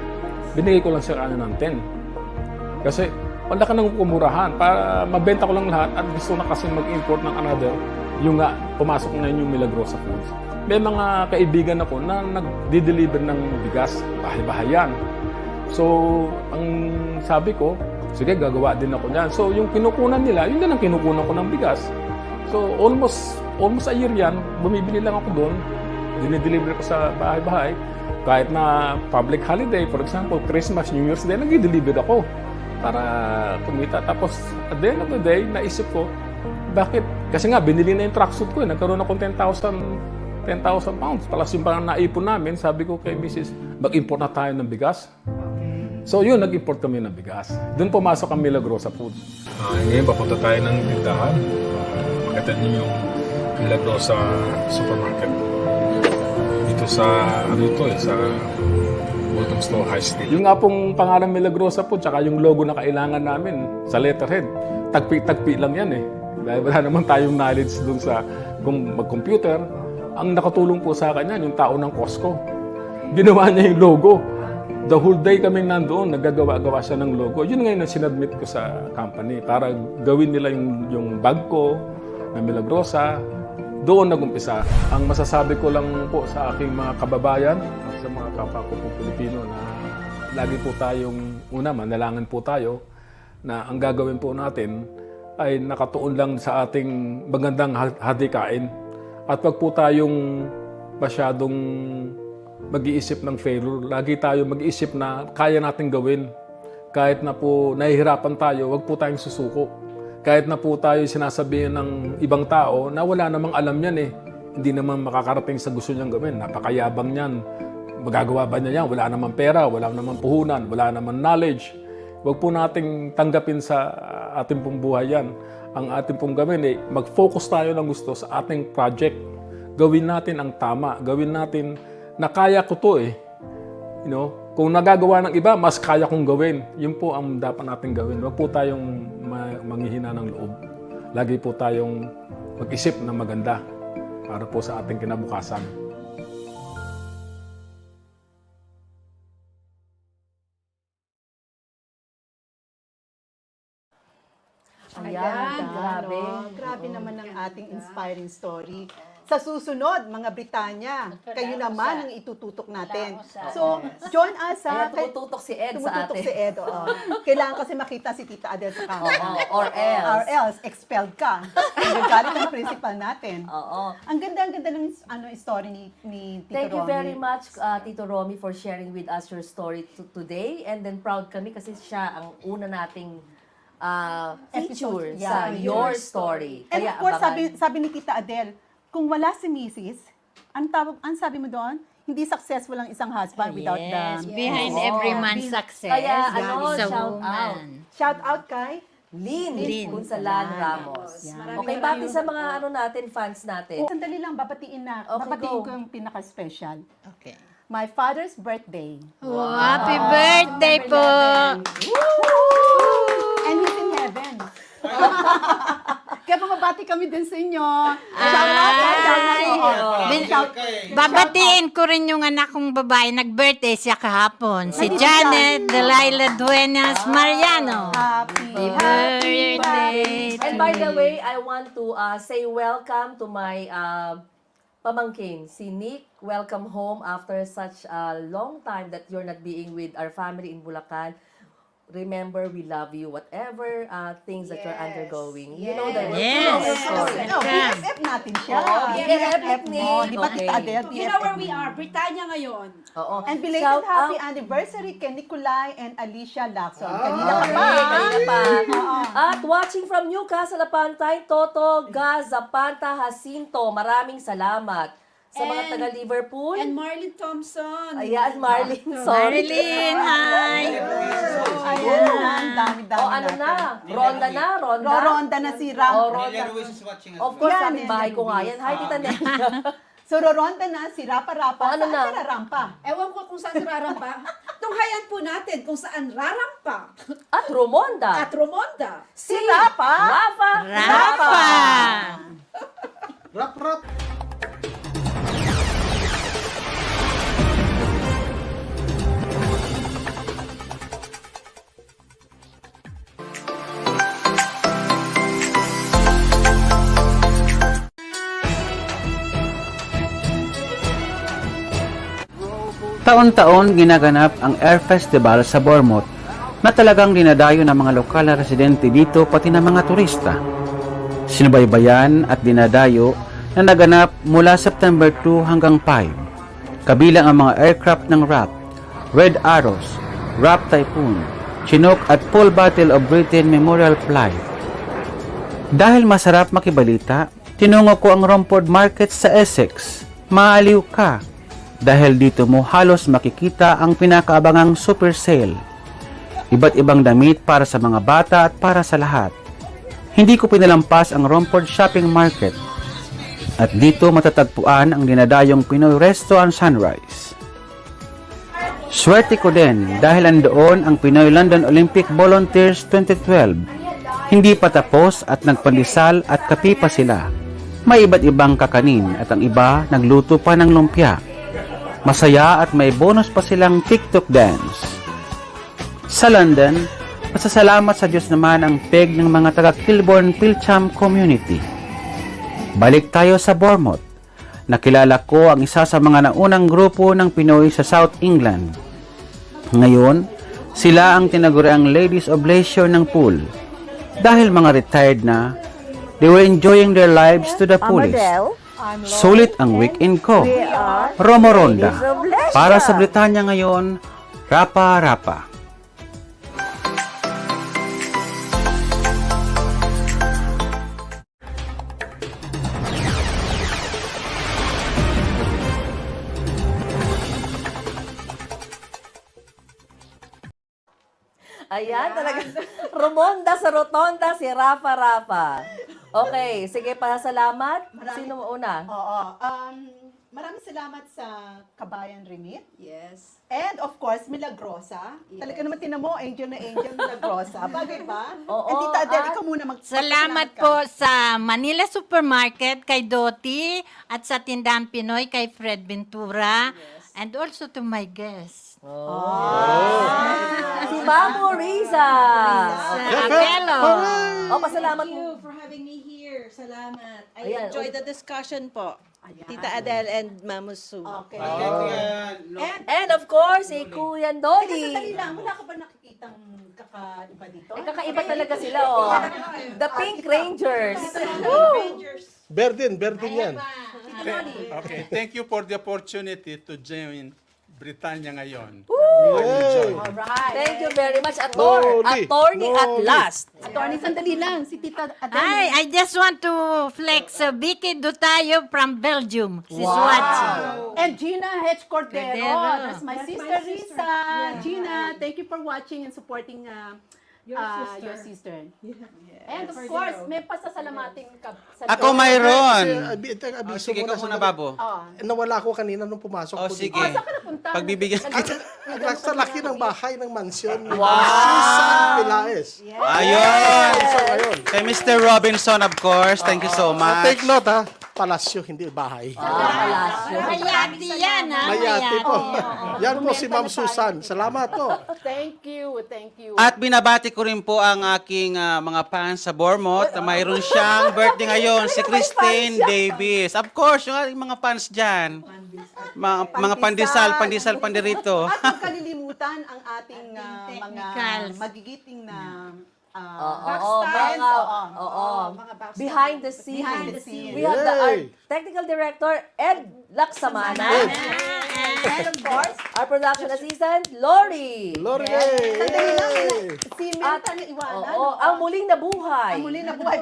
Binigay ko lang siya ng 10. Kasi wala ka nang kumurahan. Para mabenta ko lang lahat at gusto na kasi mag-import ng another, yung nga, pumasok na yung Milagrosa Foods. May mga kaibigan ako na nag-deliver ng bigas, bahay-bahayan. So, ang sabi ko, sige, gagawa din ako niyan. So, yung kinukunan nila, yun din ang kinukunan ko ng bigas. So, almost a year yan, bumibili lang ako doon, dinideliver ko sa bahay-bahay. Kahit na public holiday, for example, Christmas, New Year's Day, nag-deliver ako para kumita. Tapos, at the end of the day, naisip ko, bakit? Kasi nga, binili na yung tracksuit ko. Nagkaroon akong 10,000 pounds. Plus yung parang naipon namin, sabi ko kay Mrs., mag-import na tayo ng bigas. So yun, nag-import kami ng bigas. Doon pumasok ang Milagrosa Food. Ngayon, papunta tayo ng tindahan. Makita niyo yung Milagrosa Supermarket. Dito sa, sa Walthamstow High Street. Yung nga pong pangalan Milagrosa Food, tsaka yung logo na kailangan namin sa letterhead, tagpi-tagpi lang yan eh. Dahil wala naman tayong knowledge doon sa kung mag-computer. Ang nakatulong po sa akin yan, yung tao ng Costco. Ginawa niya yung logo. The whole day kaming nandoon, naggagawa-gawa siya ng logo. Yun ngayon ang sinadmit ko sa company para gawin nila yung bag ko na Milagrosa. Doon nagumpisa. Ang masasabi ko lang po sa aking mga kababayan at sa mga kapwa ko pong Pilipino na lagi po tayong, manalangin po tayo na ang gagawin po natin ay nakatuon lang sa ating magandang hadikain. At wag po tayong masyadong mag-iisip ng failure. Lagi tayo mag-iisip na kaya natin gawin. Kahit na po nahihirapan tayo, wag po tayong susuko. Kahit na po tayo sinasabihin ng ibang tao na wala namang alam yan eh. Hindi naman makakarating sa gusto niyang gawin. Napakayabang niyan. Magagawa ba niya yan? Wala namang pera, wala namang puhunan, wala namang knowledge. Wag po nating tanggapin sa ating pong buhay yan. Ang ating pong gawin eh, mag-focus tayo ng gusto sa ating project. Gawin natin ang tama. Gawin natin na kaya ko to eh. Kung nagagawa ng iba, mas kaya kong gawin. Yun po ang dapat natin gawin. Huwag po tayong manghihina ng loob. Lagi po tayong mag-isip na maganda para po sa ating kinabukasan. Ayan, grabe. Grabe naman ang ating inspiring story. Sa susunod, mga Britanya, kayo naman ang itututok natin. So, join us Ayan, tumututok si Ed sa Tumututok atin. si Ed, oo. Kailangan kasi makita si Tita Adele sa camera. Or else. Or else, expelled ka. Nagagalit ang principal natin. Oo. Ang ganda ng story ni Tito Romy. Thank you very much, Tito Romy, for sharing with us your story today. And then proud kami kasi siya ang una nating feature Episode, sa yeah. Your Story. And Kaya of course, abangan. sabi ni Tita Adele, kung wala si Mrs., ang sabi mo doon, hindi successful ang isang husband without the... Behind every man's success, Kaya, there is a shout woman. out. Shout out kay Lynn Punsalan Ramos. Yan. Okay, bati sa mga natin, fans natin. Sandali lang, babatiin go. ko yung pinaka-special. Okay. My father's birthday. Wow, happy birthday po! And he's in heaven. Kaya pumabati kami din sa inyo. Babatiin ko rin yung anak kong babae, nag-birthday siya kahapon. Si Janet Delilah Duenas Mariano. Happy birthday And by the way, I want to say welcome to my pamangkin, si Nick. Welcome home after such a long time that you're not being with our family in Bulacan. Remember, we love you, whatever things that you're undergoing. You know the story. BFF natin siya. BFF ni. Di ba, Tita Adele? You know where we are, Britanya Ngayon. Oo. And belated Shout happy out. anniversary kay Nicolay and Alicia Lacson. Kanina ka pa. Kanina pa. At watching from Newcastle upon Tyne, Toto Gazapanta Jacinto. Maraming salamat. Sa mga taga-Liverpool. And Marlene Thompson. Ayan, Marlene. Sorry. Marlene, hi! Ayan, dami-dami Ano na? Ronda na? Ronda? Ronda na si Ram. Nelia Ruiz is watching us. Of course, Yan, sa bahay ko nga yan. Hi, Tita Nelia. So, Roronda na si Rapa-Rapa. Ano Saan na? ka rarampa? Ewan ko kung saan rarampa. Tunghayan po natin kung saan rarampa. At Romonda. At Romonda. Si Rafa. Rafa. Rap. Taon-taon ginaganap ang Air Festival sa Bournemouth na talagang dinadayo ng mga lokal na residente dito pati ng mga turista. Sinubaybayan at dinadayo na naganap mula September 2 hanggang 5. kabilang ang mga aircraft ng RAP, Red Arrows, RAP Typhoon, Chinook at full Battle of Britain Memorial Flight. Dahil masarap makibalita, tinungo ko ang Romford Market sa Essex. Maaliw ka, dahil dito mo halos makikita ang pinakaabangang super sale. Iba't ibang damit para sa mga bata at para sa lahat. Hindi ko pinalampas ang Romford Shopping Market. At dito matatagpuan ang dinadayong Pinoy Resto and Sunrise. Swerte ko din dahil andoon ang Pinoy London Olympic Volunteers 2012. Hindi pa tapos at nagpandesal at kape pa sila. May iba't ibang kakanin at ang iba nagluto pa ng lumpia. Masaya at may bonus pa silang TikTok dance. Sa London, masasalamat sa Diyos naman ang peg ng mga taga-Kilburn Pilcham community. Balik tayo sa Bournemouth. Nakilala ko ang isa sa mga naunang grupo ng Pinoy sa South England. Ngayon, sila ang tinaguriang Ladies of Leisure ng pool. Dahil mga retired na, they were enjoying their lives to the fullest. Sulit ang weekend ko. Romo Ronda. Para sa Britanya Ngayon, Rapa-Rapa. Ayan, talaga. Rumonda sa rotonda si Rafa Rafa. Okay, sige, pasalamat. Sino mo una? Oo. Maraming salamat sa Kabayan Remit. Yes. And of course, Milagrosa. Talaga naman tinan mo, angel na angel Milagrosa. Bagay ba? Oo, And Tita Adele, ikaw muna Salamat po sa Manila Supermarket kay Doti at sa Tindahan Pinoy kay Fred Ventura. And also to my guests. Si Mamo Rizza. Apelo. Pasalamat Thank mo. you for having me here. Salamat. I Ayan, enjoyed the discussion po. Tita Adele and Mamo Sue. Okay. And of course, si Kuya Sandali Dolly. lang, wala ka ba nakikitang kakaiba dito? Kakaiba talaga sila, oh. The Pink Rangers. Berdin yan. Okay, thank you for the opportunity to join Britanya Ngayon. Alright. Thank you very much, Attorney at last. Attorney, sandali lang. Si Tita Adele. Hi, I just want to flex Vicky Dutayo from Belgium. She's watching. And Gina H. Cordero. Cordero. That's my sister, Rizza. Gina, thank you for watching and supporting your sister. And of course, may pasasalamating ka. Ako mayroon. Abiso Sige, ikaw muna, Babo. Nawala ko kanina nung pumasok O ko sige. dito. Saan ka napunta? Pagbibigyan kita. Sa laki ng bahay ng mansyon. Susan Pilaes. Ayun. Kay Mr. Robinson, of course. Thank you so much. Take note ha. Palasyo, hindi bahay. Mayati yan, ha? Mayati po. Yan po si Ma'am Susan. Salamat po. Thank you. At binabati ko rin po ang aking mga fans sa Bournemouth. Mayroon siyang birthday ngayon, si Christine Davis. Of course, yung ating mga fans dyan. Mga pandesal, pandirito. At huwag kalilimutan ang ating mga magigiting na Behind the scenes. We have our technical director, Ed Laksamana. And of course, our production assistant, Lori. si Menta na iwanan. Ang muling nabuhay.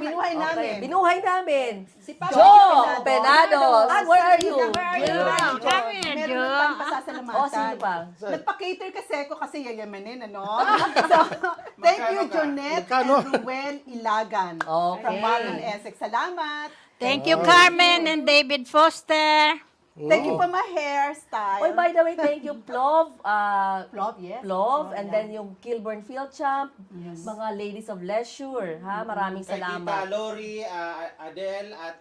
Binuhay namin. Binuhay namin. Si Papa Joe Penados. Where are you? Meron tayong Sino pasasalamatan. pa? Nagpa-cater kasi ako kasi yayamanin, ano? So, thank you, Jonette and Ruel Ilagan from Marlon Essex. Salamat. Thank you, Carmen and David Foster. Thank you for my hairstyle. Oh, by the way, thank you, Plov. Yes. Plov, and then yung Kilburn Field Champ, mga Ladies of Leisure, ha? Maraming salamat. Lori, Adele, at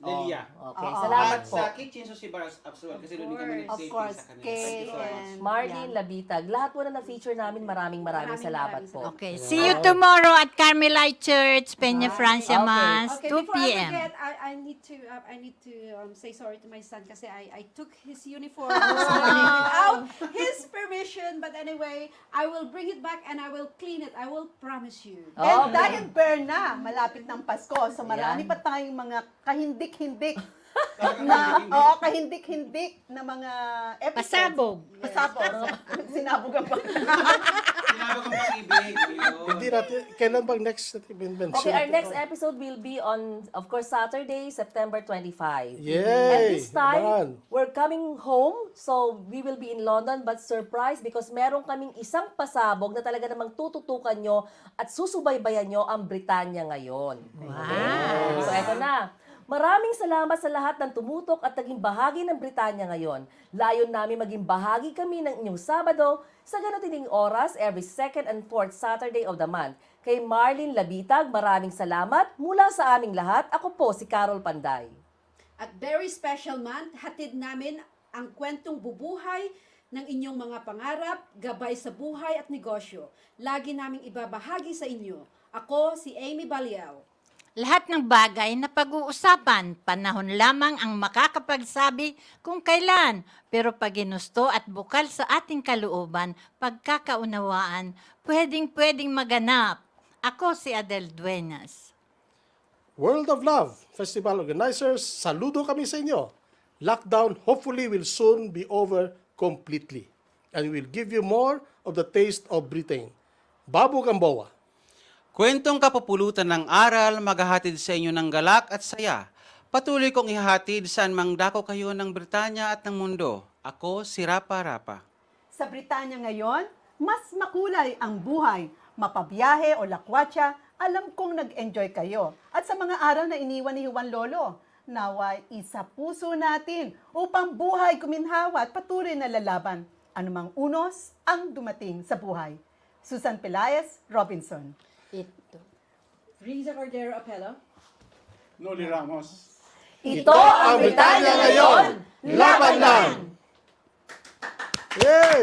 Lelia. Okay, salamat At po. sa Ki-cchin Sushi Bar as well, kasi doon din kami Of nag-safety course, sa kanila. Kay Thank you so much. and Marlene Labitag. Lahat po na na-feature namin, maraming salamat po. Okay, see you tomorrow at Carmelite Church, Peña Francia Mas, Okay, 2 before I p.m. forget, I need to say sorry to my son kasi I took his uniform this morning without his permission. But anyway, I will bring it back and I will clean it. I will promise you. And dahil Ber na, malapit ng Pasko, so marami pa tayong mga kahindik-hindik kahindik-hindik na mga episodes. Pasabog. Pasabog. Sinabog ang Sinabog ang pag-ibig. Hindi natin, kailan bang next natin mention? Okay, our next episode will be on, of course, Saturday, September 25. Yay! And this time, Naman. we're coming home, so we will be in London, but surprise because meron kaming isang pasabog na talaga namang tututukan nyo at susubaybayan nyo ang Britanya ngayon. Wow! So, eto na. Maraming salamat sa lahat ng tumutok at naging bahagi ng Britanya ngayon. Layon namin maging bahagi kami ng inyong Sabado sa ganun oras every second and fourth Saturday of the month. Kay Marlene Labitag, maraming salamat mula sa aming lahat. Ako po si Carol Panday. At Ber-y Special Month, hatid namin ang kwentong bubuhay ng inyong mga pangarap, gabay sa buhay at negosyo. Lagi naming ibabahagi sa inyo. Ako si Amy Baliao. Lahat ng bagay na pag-uusapan, panahon lamang ang makakapagsabi kung kailan. Pero pag ginusto at bukal sa ating kalooban, pagkakaunawaan, pwedeng maganap. Ako si Adele Duenas. World of Love Festival organizers, saludo kami sa inyo. Lockdown hopefully will soon be over completely. And we'll give you more of the taste of Britain. Babu Gamboa. Kwentong kapupulutan ng aral, maghahatid sa inyo ng galak at saya. Patuloy kong ihahatid saan mang dako kayo ng Britanya at ng mundo. Ako si Rapa Rapa. Sa Britanya ngayon, mas makulay ang buhay. Mapabiyahe o lakwatsa, alam kong nag-enjoy kayo. At sa mga araw na iniwan ni Juan Lolo, naway isa puso natin upang buhay kuminhawa at patuloy na lalaban. Anumang unos ang dumating sa buhay. Susan Pelaez, Robinson. Rizza Cordero Apello. Romy Ramos. Ito ang Britanya ngayon! Laban lang! Yay!